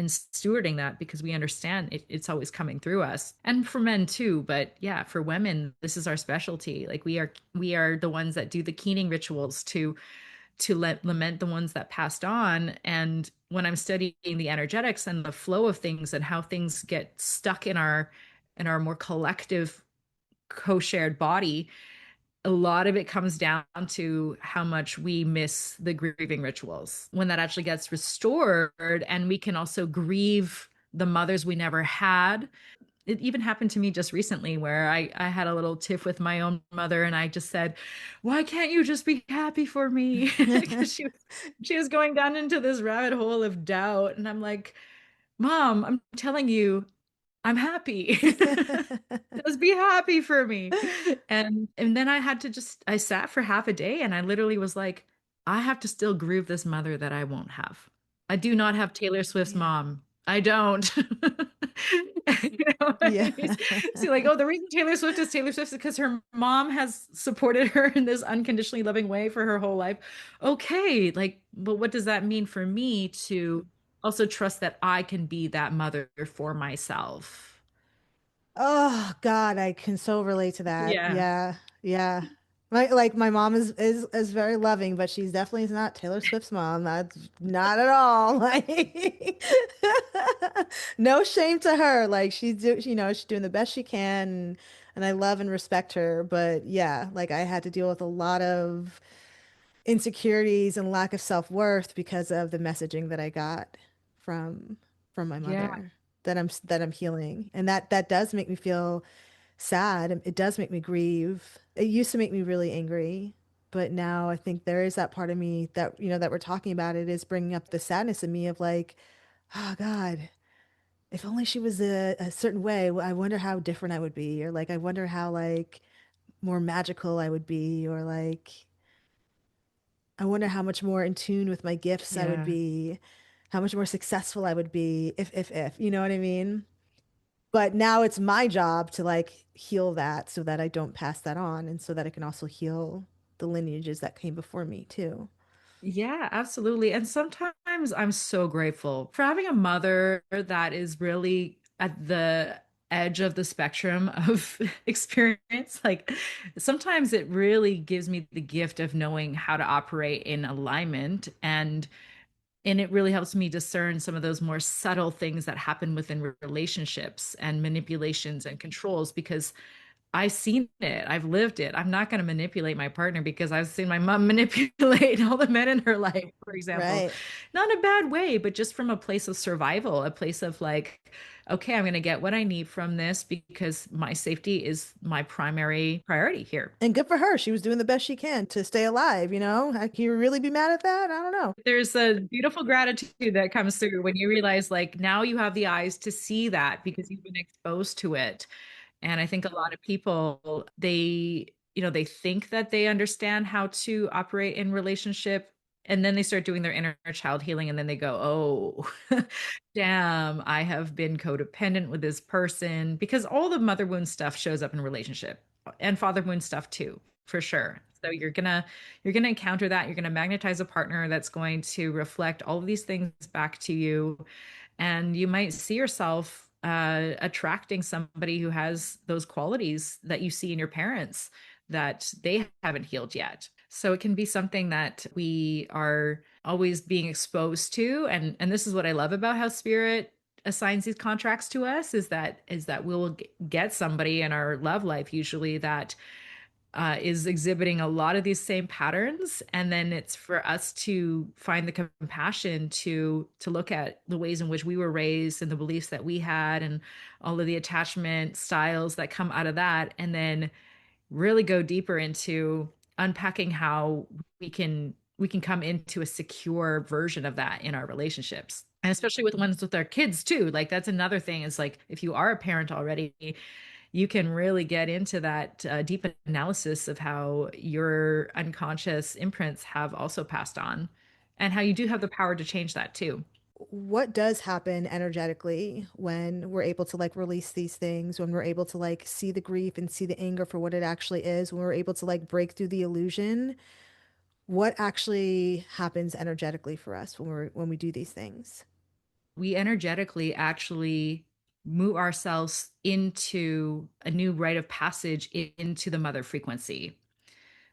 stewarding that, because we understand it's always coming through us, and for men too. But yeah, for women, this is our specialty. Like we are the ones that do the keening rituals to lament the ones that passed on. And when I'm studying the energetics and the flow of things and how things get stuck in our more collective co-shared body, a lot of it comes down to how much we miss the grieving rituals. When that actually gets restored, and we can also grieve the mothers we never had. It even happened to me just recently, where I had a little tiff with my own mother, and I just said, why can't you just be happy for me? Because she was going down into this rabbit hole of doubt. And I'm like, Mom, I'm telling you, I'm happy. Just be happy for me. And then I sat for half a day, and I literally was like, I have to still grieve this mother that I won't have. I do not have Taylor Swift's Yeah. mom. I don't. Yeah. See, like, oh, the reason Taylor Swift is Taylor Swift is because her mom has supported her in this unconditionally loving way for her whole life. Okay, like, but what does that mean for me to also trust that I can be that mother for myself? Oh God, I can so relate to that. Yeah. Yeah, yeah. My mom is very loving, but she's definitely not Taylor Swift's mom. That's not at all. Like no shame to her. Like she's doing the best she can, and I love and respect her. But yeah, like I had to deal with a lot of insecurities and lack of self-worth because of the messaging that I got from from my Yeah. mother that I'm healing. And that does make me feel sad. It does make me grieve. It used to make me really angry, but now I think there is that part of me that, that we're talking about, it is bringing up the sadness in me of like, oh God. if only she was a certain way, I wonder how different I would be, or like I wonder how like more magical I would be, or like I wonder how much more in tune with my gifts I would Yeah. be, how much more successful I would be if, you know what I mean? But now it's my job to like heal that so that I don't pass that on and so that I can also heal the lineages that came before me too. Yeah, absolutely. And sometimes I'm so grateful for having a mother that is really at the edge of the spectrum of experience. Like sometimes it really gives me the gift of knowing how to operate in alignment, and it really helps me discern some of those more subtle things that happen within relationships and manipulations and controls, because I've seen it. I've lived it. I'm not going to manipulate my partner because I've seen my mom manipulate all the men in her life, for example. Right. Not in a bad way, but just from a place of survival, a place of like, okay, I'm going to get what I need from this because my safety is my primary priority here. And good for her. She was doing the best she can to stay alive, you know? Can you really be mad at that? I don't know. There's a beautiful gratitude that comes through when you realize, like, now you have the eyes to see that because you've been exposed to it. And I think a lot of people, they think that they understand how to operate in relationship. And then they start doing their inner child healing. And then they go, oh, damn, I have been codependent with this person, because all the mother wound stuff shows up in relationship, and father wound stuff too, for sure. So you're gonna encounter that. You're gonna magnetize a partner that's going to reflect all of these things back to you, and you might see yourself attracting somebody who has those qualities that you see in your parents that they haven't healed yet. So it can be something that we are always being exposed to, and this is what I love about how spirit assigns these contracts to us, is that we'll get somebody in our love life usually that is exhibiting a lot of these same patterns, and then it's for us to find the compassion to look at the ways in which we were raised and the beliefs that we had and all of the attachment styles that come out of that, and then really go deeper into unpacking how we can come into a secure version of that in our relationships, and especially with ones with our kids too. Like that's another thing, is like if you are a parent already, you can really get into that deep analysis of how your unconscious imprints have also passed on, and how you do have the power to change that too. What does happen energetically when we're able to like release these things, when we're able to like see the grief and see the anger for what it actually is, when we're able to like break through the illusion? What actually happens energetically for us when we do these things? We energetically actually move ourselves into a new rite of passage into the mother frequency.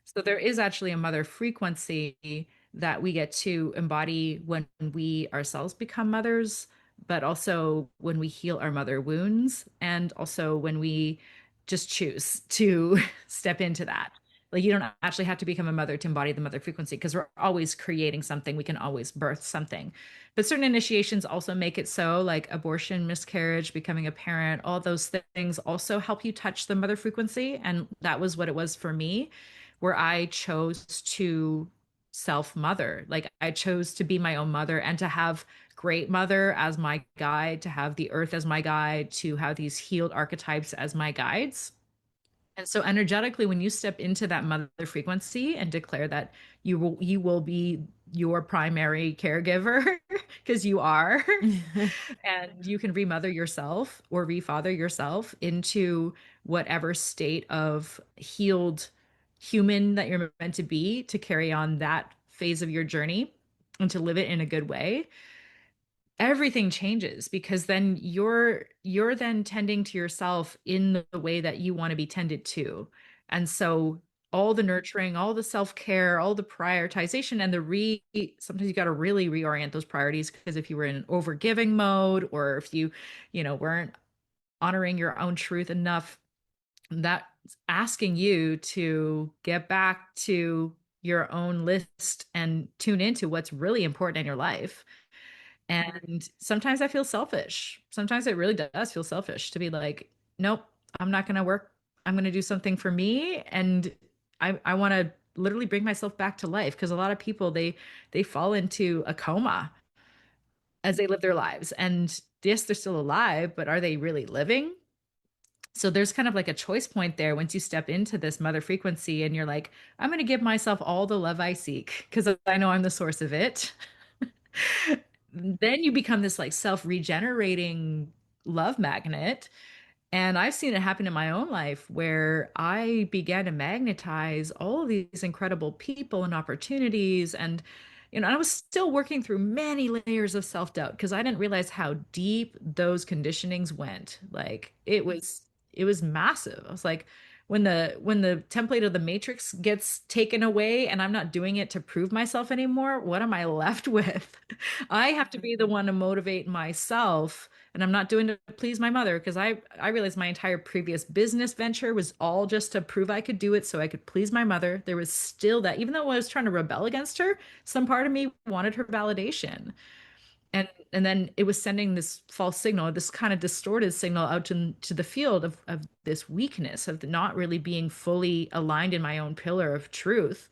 So there is actually a mother frequency that we get to embody when we ourselves become mothers, but also when we heal our mother wounds, and also when we just choose to step into that. Like you don't actually have to become a mother to embody the mother frequency, because we're always creating something. We can always birth something. But certain initiations also make it so, like abortion, miscarriage, becoming a parent, all those things also help you touch the mother frequency. And that was what it was for me, where I chose to self mother. Like I chose to be my own mother and to have great mother as my guide, to have the earth as my guide, to have these healed archetypes as my guides. And so energetically, when you step into that mother frequency and declare that you will be your primary caregiver, because you are, and you can remother yourself or refather yourself into whatever state of healed human that you're meant to be, to carry on that phase of your journey and to live it in a good way. Everything changes, because then you're then tending to yourself in the way that you want to be tended to. And so all the nurturing, all the self-care, all the prioritization, and the re sometimes you got to really reorient those priorities, because if you were in an overgiving mode, or if you weren't honoring your own truth enough, that's asking you to get back to your own list and tune into what's really important in your life. And sometimes I feel selfish. Sometimes it really does feel selfish to be like, nope, I'm not going to work. I'm going to do something for me. And I want to literally bring myself back to life, because a lot of people, they fall into a coma as they live their lives. And yes, they're still alive, but are they really living? So there's kind of like a choice point there once you step into this mother frequency and you're like, I'm going to give myself all the love I seek because I know I'm the source of it. Then you become this like self-regenerating love magnet. And I've seen it happen in my own life where I began to magnetize all of these incredible people and opportunities. And, I was still working through many layers of self-doubt because I didn't realize how deep those conditionings went. Like it was massive. I was like, when the template of the matrix gets taken away and I'm not doing it to prove myself anymore, what am I left with? I have to be the one to motivate myself, and I'm not doing it to please my mother because I realized my entire previous business venture was all just to prove I could do it so I could please my mother. There was still that, even though I was trying to rebel against her, some part of me wanted her validation. And then it was sending this false signal, this kind of distorted signal out to the field of this weakness, of not really being fully aligned in my own pillar of truth.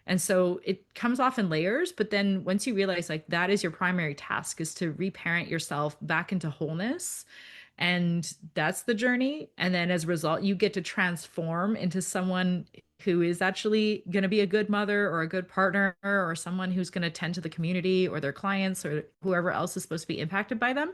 And so it comes off in layers, but then once you realize like that is your primary task, is to reparent yourself back into wholeness, and that's the journey. And then as a result, you get to transform into someone who is actually going to be a good mother or a good partner or someone who's going to tend to the community or their clients or whoever else is supposed to be impacted by them.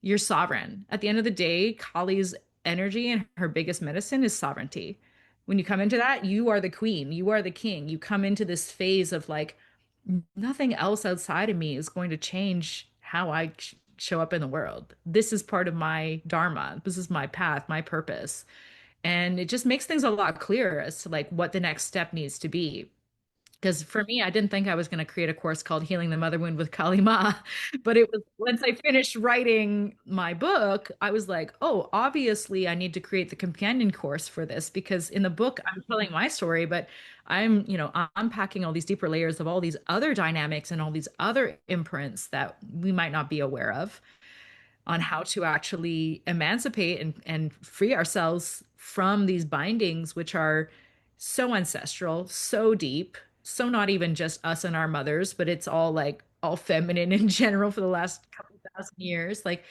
You're sovereign. At the end of the day, Kali's energy and her biggest medicine is sovereignty. When you come into that, you are the queen, you are the king. You come into this phase of like, nothing else outside of me is going to change how I show up in the world. This is part of my dharma. This is my path, my purpose. And it just makes things a lot clearer as to like what the next step needs to be. Because for me, I didn't think I was going to create a course called Healing the Mother Wound with Kali Ma. But it was once I finished writing my book, I was like, oh, obviously I need to create the companion course for this because in the book, I'm telling my story, but I'm unpacking all these deeper layers of all these other dynamics and all these other imprints that we might not be aware of, on how to actually emancipate and free ourselves from these bindings, which are so ancestral, so deep, so not even just us and our mothers, but it's all like all feminine in general for the last couple thousand years. Like,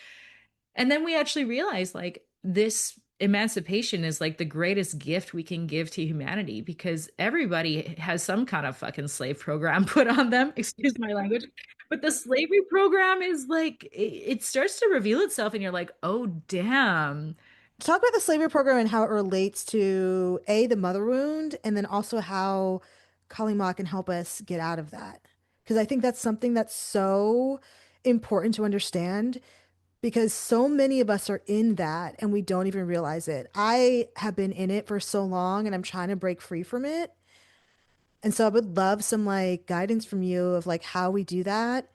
and then we actually realize like this emancipation is like the greatest gift we can give to humanity because everybody has some kind of fucking slave program put on them. Excuse my language. But the slavery program is like, it starts to reveal itself, and you're like, oh, damn. Talk about the slavery program and how it relates to A, the mother wound, and then also how Kali Ma can help us get out of that. Because I think that's something that's so important to understand because so many of us are in that and we don't even realize it. I have been in it for so long and I'm trying to break free from it. And so I would love some like guidance from you of like how we do that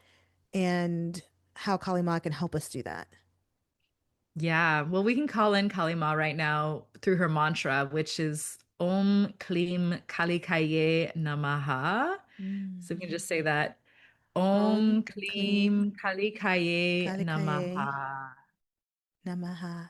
and how Kali Ma can help us do that. Yeah. Well, we can call in Kali Ma right now through her mantra, which is Om Klim Kalikaye Namaha. Mm. So we can just say that. Om Om Klim Klim Kalikaye Kalikaye Namaha. Namaha.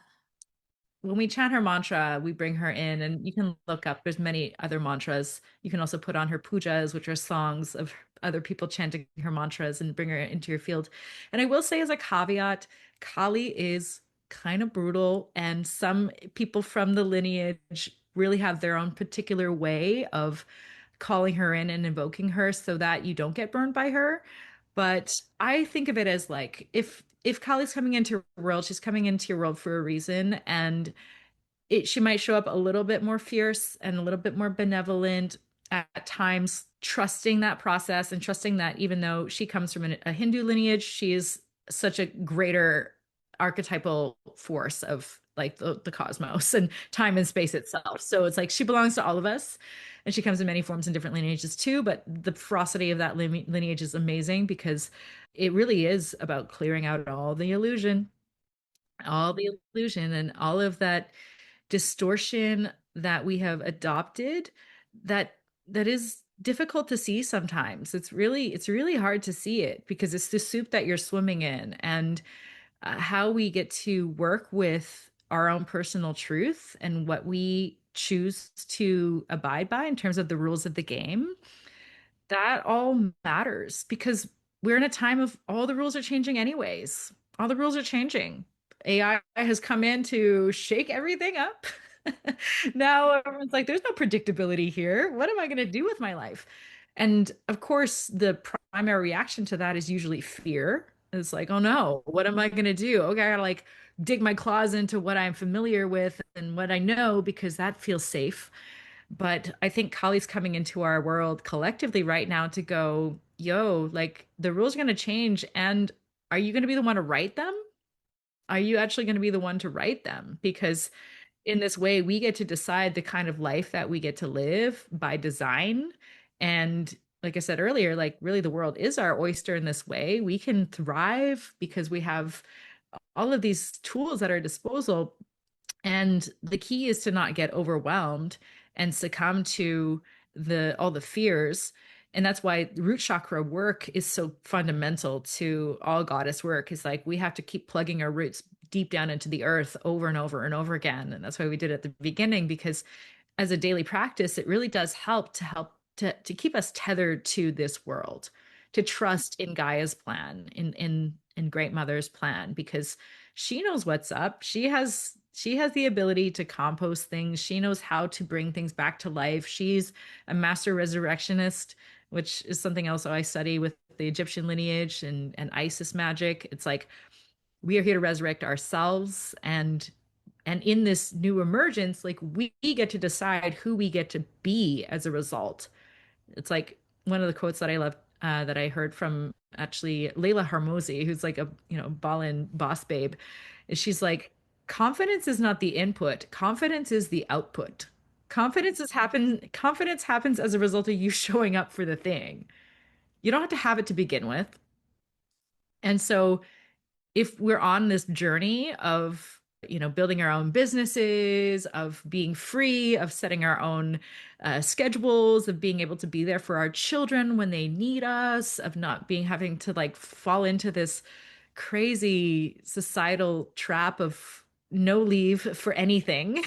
When we chant her mantra, we bring her in, and you can look up, there's many other mantras. You can also put on her pujas, which are songs of other people chanting her mantras, and bring her into your field. And I will say, as a caveat, Kali is kind of brutal, and some people from the lineage really have their own particular way of calling her in and invoking her so that you don't get burned by her. But I think of it as like, if Kali's coming into your world, she's coming into your world for a reason, and she might show up a little bit more fierce and a little bit more benevolent at times, trusting that process and trusting that even though she comes from a Hindu lineage, she is such a greater archetypal force of like the cosmos and time and space itself. So it's like she belongs to all of us, and she comes in many forms in different lineages too. But the ferocity of that lineage is amazing because it really is about clearing out all the illusion and all of that distortion that we have adopted, that is difficult to see sometimes. It's really hard to see it because it's the soup that you're swimming in. And how we get to work with our own personal truth and what we choose to abide by in terms of the rules of the game, that all matters because we're in a time of all the rules are changing anyways. All the rules are changing. AI has come in to shake everything up. Now everyone's like, there's no predictability here. What am I going to do with my life? And of course, the primary reaction to that is usually fear. It's like, oh no, what am I going to do? Okay, I gotta like dig my claws into what I'm familiar with and what I know because that feels safe. But I think Kali's coming into our world collectively right now to go, yo, like the rules are going to change. And are you going to be the one to write them? Are you actually going to be the one to write them? Because in this way, we get to decide the kind of life that we get to live by design. And like I said earlier, like really the world is our oyster in this way. We can thrive because we have all of these tools at our disposal. And the key is to not get overwhelmed and succumb to the all the fears. And that's why root chakra work is so fundamental to all goddess work. Is like we have to keep plugging our roots deep down into the earth over and over and over again. And that's why we did it at the beginning, because as a daily practice, it really does help to keep us tethered to this world, to trust in Gaia's plan, in Great Mother's plan, because she knows what's up. She has the ability to compost things. She knows how to bring things back to life. She's a master resurrectionist, which is something else I study with the Egyptian lineage and Isis magic. It's like we are here to resurrect ourselves, and in this new emergence, like we get to decide who we get to be as a result. It's like one of the quotes that I love, that I heard from actually Layla Harmozy, who's like a ballin boss babe. Is she's like, confidence is not the input, confidence is the output. Confidence happens as a result of you showing up for the thing. You don't have to have it to begin with. And so if we're on this journey of building our own businesses, of being free, of setting our own schedules, of being able to be there for our children when they need us, of not being having to like fall into this crazy societal trap of no leave for anything,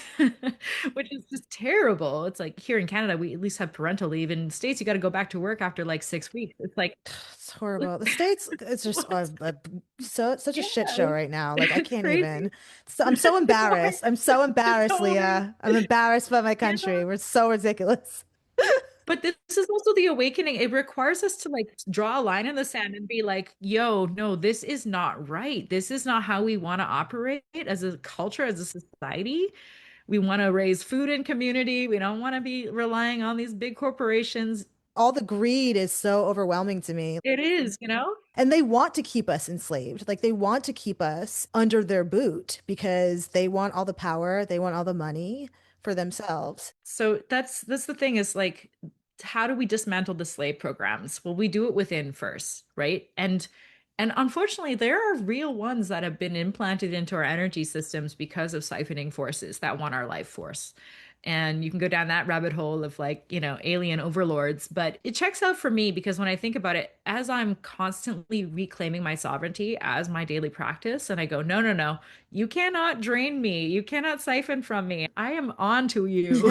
which is just terrible. It's like here in Canada we at least have parental leave. In the States you got to go back to work after like 6 weeks. It's like It's horrible. The States, it's just so such a yeah, shit show right now. Like I it's can't crazy. even. So, I'm so embarrassed. I'm so embarrassed, Totally. Leah. I'm embarrassed by my Yeah. country. We're so ridiculous. But this is also the awakening. It requires us to like draw a line in the sand and be like, yo, no, this is not right. This is not how we want to operate as a culture, as a society. We want to raise food in community. We don't want to be relying on these big corporations. All the greed is so overwhelming to me. It is. And they want to keep us enslaved. Like they want to keep us under their boot because they want all the power, they want all the money for themselves. So that's the thing is like, how do we dismantle the slave programs? Well, we do it within first, right? And unfortunately, there are real ones that have been implanted into our energy systems because of siphoning forces that want our life force. And you can go down that rabbit hole of like, alien overlords. But it checks out for me because when I think about it, as I'm constantly reclaiming my sovereignty as my daily practice, and I go, no, no, no, you cannot drain me. You cannot siphon from me. I am on to you.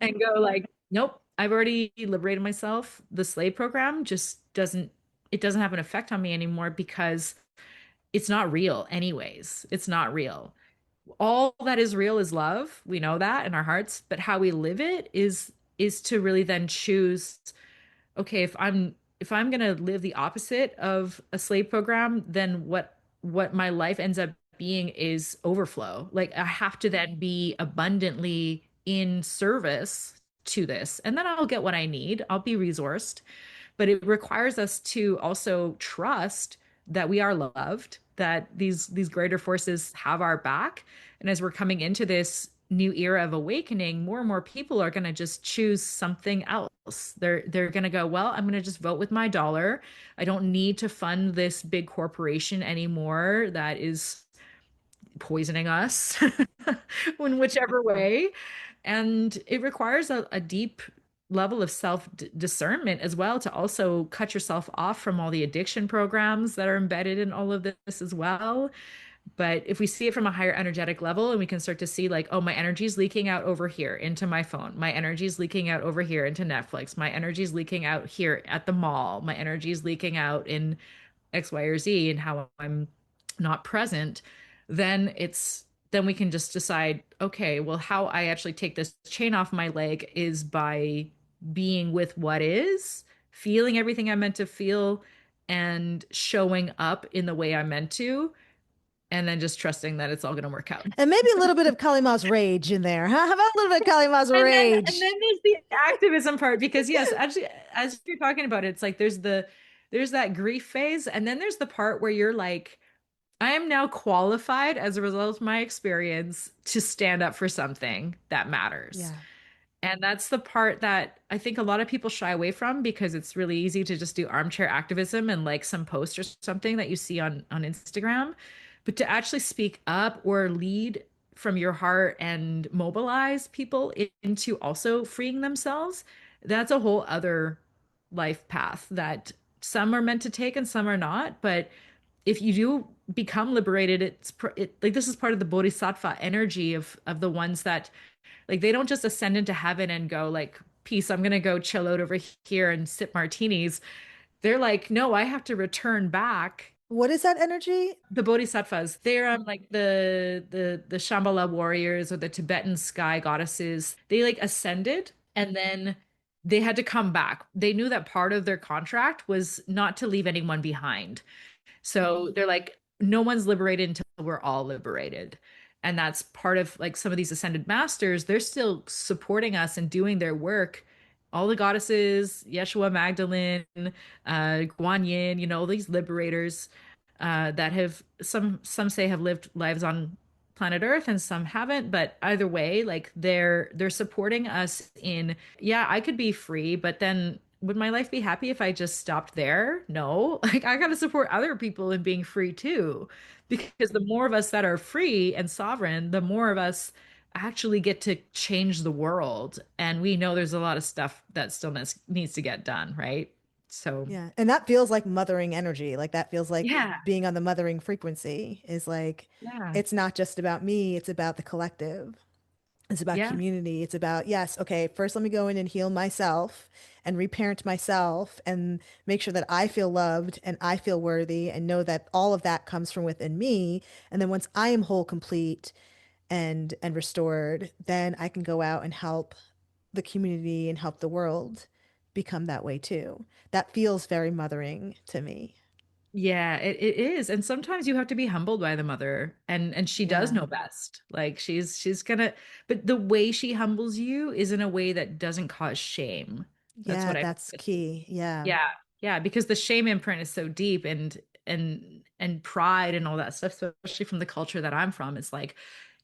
And go like, nope, I've already liberated myself. The slave program just doesn't have an effect on me anymore because it's not real anyways. It's not real. All that is real is love. We know that in our hearts, but how we live it is to really then choose, okay, if I'm going to live the opposite of a slave program, then what my life ends up being is overflow. Like I have to then be abundantly in service to this, and then I'll get what I need. I'll be resourced, but it requires us to also trust that we are loved, that these greater forces have our back. And as we're coming into this new era of awakening, more and more people are going to just choose something else. They're going to go, well, I'm going to just vote with my dollar. I don't need to fund this big corporation anymore that is poisoning us in whichever way. And it requires a deep level of self discernment as well to also cut yourself off from all the addiction programs that are embedded in all of this as well. But if we see it from a higher energetic level and we can start to see like, oh, my energy is leaking out over here into my phone. My energy is leaking out over here into Netflix. My energy is leaking out here at the mall. My energy is leaking out in X, Y, or Z and how I'm not present, then we can just decide, okay, well, how I actually take this chain off my leg is by being with what is, feeling everything I'm meant to feel, and showing up in the way I'm meant to, and then just trusting that it's all going to work out. And maybe a little bit of Kali Ma's rage in there. Huh? How about a little bit of Kali Ma's And rage? then there's the activism part because yes, actually, as you're talking about it, it's like there's that grief phase, and then there's the part where you're like, I am now qualified as a result of my experience to stand up for something that matters. Yeah. And that's the part that I think a lot of people shy away from because it's really easy to just do armchair activism and like some post or something that you see on Instagram. But to actually speak up or lead from your heart and mobilize people into also freeing themselves, that's a whole other life path that some are meant to take and some are not. But if you do become liberated, like this is part of the bodhisattva energy of the ones that like they don't just ascend into heaven and go like, peace, I'm gonna go chill out over here and sip martinis. They're like, no, I have to return back. What is that energy? The bodhisattvas, they're like the Shambhala warriors or the Tibetan sky goddesses. They like ascended and then they had to come back. They knew that part of their contract was not to leave anyone behind. So they're like, no one's liberated until we're all liberated. And that's part of like some of these ascended masters, they're still supporting us and doing their work. All the goddesses, Yeshua Magdalene, Guan Yin, all these liberators that have some say have lived lives on planet Earth and some haven't, but either way, like they're supporting us in, yeah, I could be free, but then would my life be happy if I just stopped there? No. Like I got to support other people in being free too. Because the more of us that are free and sovereign, the more of us actually get to change the world. And we know there's a lot of stuff that still needs to get done, right? So, Yeah. And that feels like mothering energy. Like that feels like yeah, being on the mothering frequency is like, yeah, it's not just about me, it's about the collective. It's about yeah. community. It's about, yes, okay, first let me go in and heal myself and reparent myself and make sure that I feel loved and I feel worthy and know that all of that comes from within me. And then once I am whole, complete and restored, then I can go out and help the community and help the world become that way too. That feels very mothering to me. Yeah, it is. And sometimes you have to be humbled by the mother and she does Yeah. know best. Like she's gonna, but the way she humbles you is in a way that doesn't cause shame. That's Yeah, what I that's key. Yeah. Yeah. Yeah, because the shame imprint is so deep and pride and all that stuff, especially from the culture that I'm from. It's like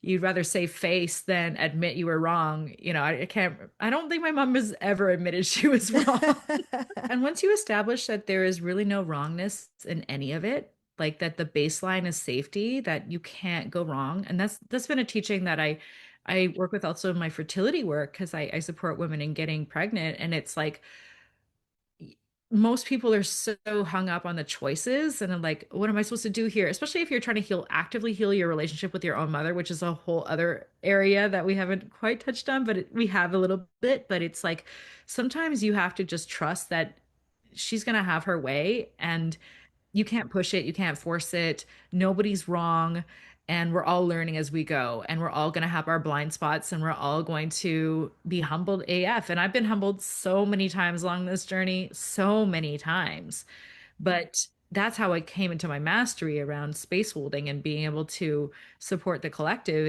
you'd rather save face than admit you were wrong. I don't think my mom has ever admitted she was wrong. And once you establish that there is really no wrongness in any of it, like that the baseline is safety, that you can't go wrong. And that's been a teaching that I work with also in my fertility work because I support women in getting pregnant. And it's like most people are so hung up on the choices and I'm like, what am I supposed to do here? Especially if you're trying to actively heal your relationship with your own mother, which is a whole other area that we haven't quite touched on, but we have a little bit. But it's like sometimes you have to just trust that she's going to have her way and you can't push it, you can't force it. Nobody's wrong. And we're all learning as we go. And we're all going to have our blind spots and we're all going to be humbled AF. And I've been humbled so many times along this journey, so many times. But that's how I came into my mastery around space holding and being able to support the collective.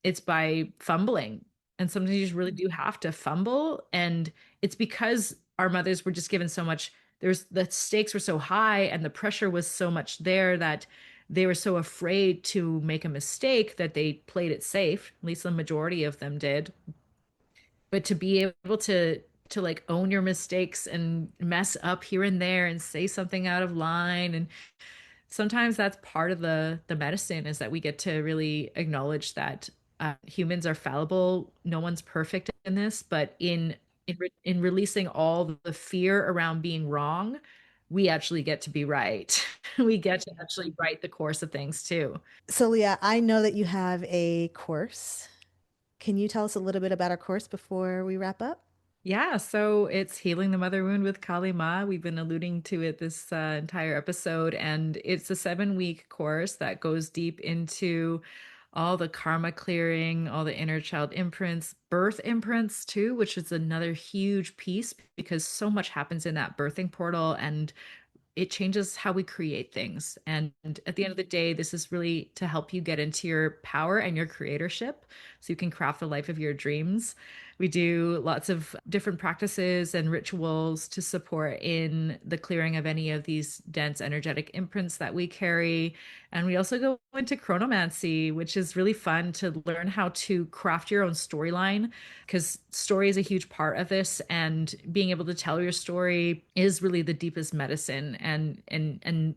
It's by fumbling. And sometimes you just really do have to fumble. And it's because our mothers were just given so much, the stakes were so high and the pressure was so much there that they were so afraid to make a mistake that they played it safe. At least the majority of them did. But to be able to like own your mistakes and mess up here and there and say something out of line, and sometimes that's part of the medicine is that we get to really acknowledge that humans are fallible. No one's perfect in this, but in releasing all the fear around being wrong, we actually get to be right. We get to actually write the course of things too. So, Leah, I know that you have a course. Can you tell us a little bit about our course before we wrap up? Yeah, so it's Healing the Mother Wound with Kali Ma. We've been alluding to it this entire episode, and it's a 7-week course that goes deep into all the karma clearing, all the inner child imprints, birth imprints too, which is another huge piece because so much happens in that birthing portal, and it changes how we create things. And at the end of the day, this is really to help you get into your power and your creatorship so you can craft the life of your dreams. We do lots of different practices and rituals to support in the clearing of any of these dense energetic imprints that we carry. And we also go into chronomancy, which is really fun to learn how to craft your own storyline, because story is a huge part of this. And being able to tell your story is really the deepest medicine, and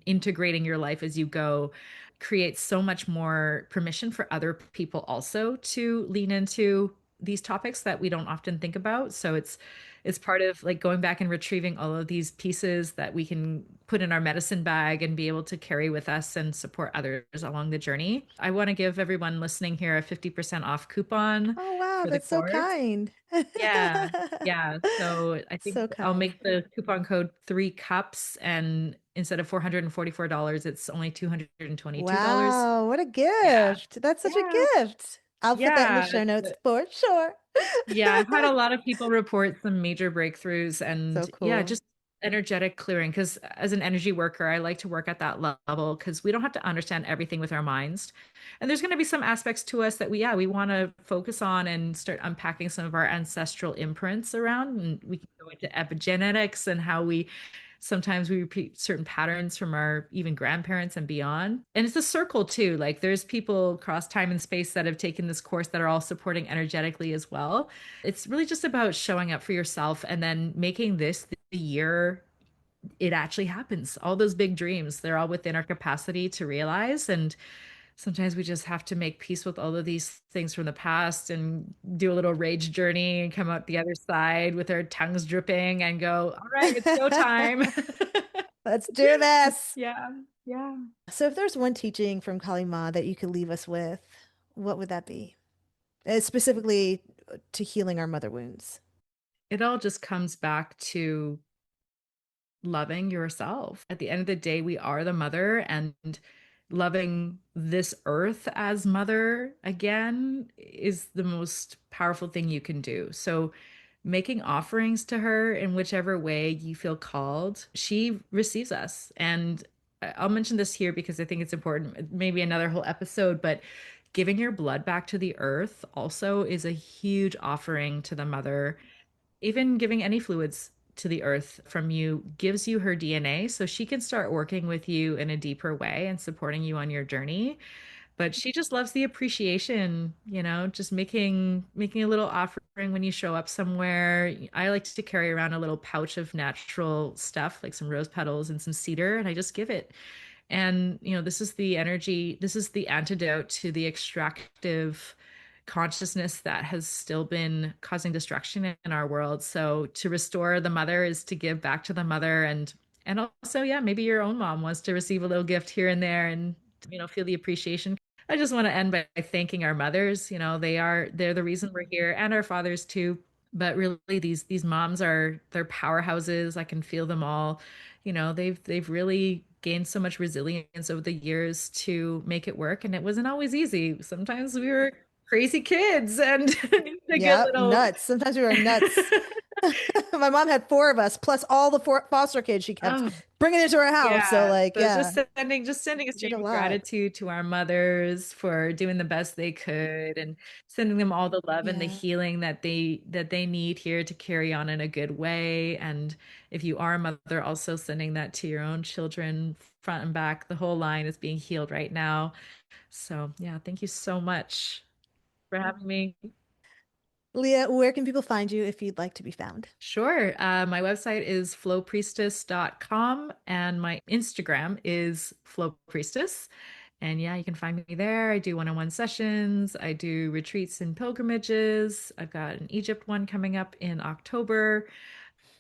integrating your life as you go creates so much more permission for other people also to lean into these topics that we don't often think about. So it's part of like going back and retrieving all of these pieces that we can put in our medicine bag and be able to carry with us and support others along the journey. I want to give everyone listening here a 50% off coupon Oh, wow, for the that's so course. kind. Yeah. Yeah. So I think So I'll kind. make the coupon code 3 cups, and instead of $444, it's only $222. Wow, what a Yeah. gift. That's such a Yeah. gift. I'll put that in the Yeah. show notes for sure. Yeah, I've had a lot of people report some major breakthroughs, So and yeah, cool. just energetic clearing. Because as an energy worker, I like to work at that level because we don't have to understand everything with our minds. And there's going to be some aspects to us that we want to focus on and start unpacking some of our ancestral imprints around. And we can go into epigenetics and how we sometimes we repeat certain patterns from our even grandparents and beyond. And it's a circle too. Like there's people across time and space that have taken this course that are all supporting energetically as well. It's really just about showing up for yourself and then making this the year it actually happens. All those big dreams, they're all within our capacity to realize. And sometimes we just have to make peace with all of these things from the past and do a little rage journey and come out the other side with our tongues dripping and go, all right, it's go time. Let's do this. Yeah. Yeah. So, if there's one teaching from Kali Ma that you could leave us with, what would that be? Specifically to healing our mother wounds. It all just comes back to loving yourself. At the end of the day, we are the mother, and loving this earth as mother again is the most powerful thing you can do. So, making offerings to her in whichever way you feel called, she receives us. And I'll mention this here because I think it's important, maybe another whole episode, but giving your blood back to the earth also is a huge offering to the mother. Even giving any fluids to the earth from you gives you her DNA so she can start working with you in a deeper way and supporting you on your journey. But she just loves the appreciation, just making a little offering when you show up somewhere. I like to carry around a little pouch of natural stuff like some rose petals and some cedar, and I just give it. And, this is the energy, this is the antidote to the extractive consciousness that has still been causing destruction in our world. So to restore the mother is to give back to the mother, and also, yeah, maybe your own mom wants to receive a little gift here and there and feel the appreciation. I just want to end by thanking our mothers. They're the reason we're here, and our fathers too. But really, these moms they're powerhouses. I can feel them all. They've really gained so much resilience over the years to make it work, and it wasn't always easy. Sometimes we were crazy kids and needed a good Yep, little. nuts. Sometimes we were nuts. My mom had four of us, plus all the foster kids she kept Oh, bringing into her house. So, yeah. like, So yeah, just sending a she did a stream of lot. gratitude to our mothers for doing the best they could, and sending them all the love and the Yeah. healing that they need here to carry on in a good way. And if you are a mother, also sending that to your own children, front and back. The whole line is being healed right now. So yeah, thank you so much for having me. Leah, where can people find you if you'd like to be found? Sure. My website is flowpriestess.com, and my Instagram is flowpriestess. And yeah, you can find me there. I do one-on-one sessions. I do retreats and pilgrimages. I've got an Egypt one coming up in October.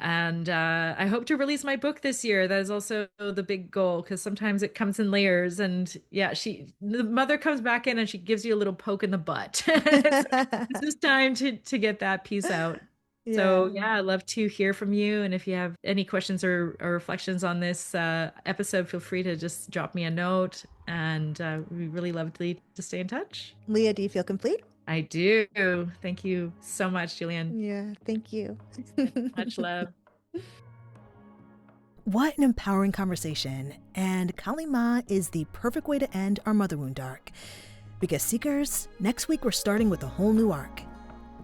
And I hope to release my book this year. That is also the big goal, because sometimes it comes in layers. And yeah, the mother comes back in and she gives you a little poke in the butt. So this is time to get that piece out. So yeah, I'd love to hear from you. And if you have any questions or reflections on this episode, feel free to just drop me a note. And we really love to stay in touch. Leah, do you feel complete? I do. Thank you so much, Julienne. Yeah, thank you. Much love. What an empowering conversation. And Kali Ma is the perfect way to end our mother wound arc. Because Seekers, next week we're starting with a whole new arc,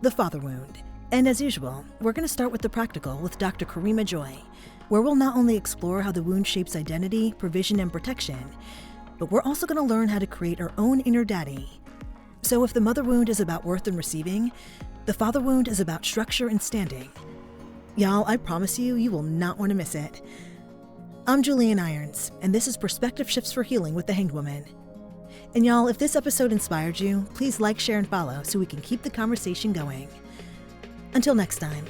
the father wound. And as usual, we're going to start with the practical with Dr. Karima Joy, where we'll not only explore how the wound shapes identity, provision, and protection, but we're also going to learn how to create our own inner daddy. So if the mother wound is about worth and receiving, the father wound is about structure and standing. Y'all, I promise you, you will not want to miss it. I'm Julienne Irons, and this is Perspective Shifts for Healing with the Hanged Woman. And y'all, if this episode inspired you, please like, share, and follow so we can keep the conversation going. Until next time,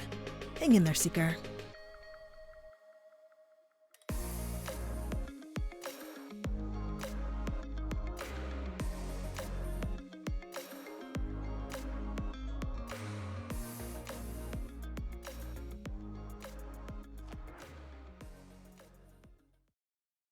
hang in there, Seeker.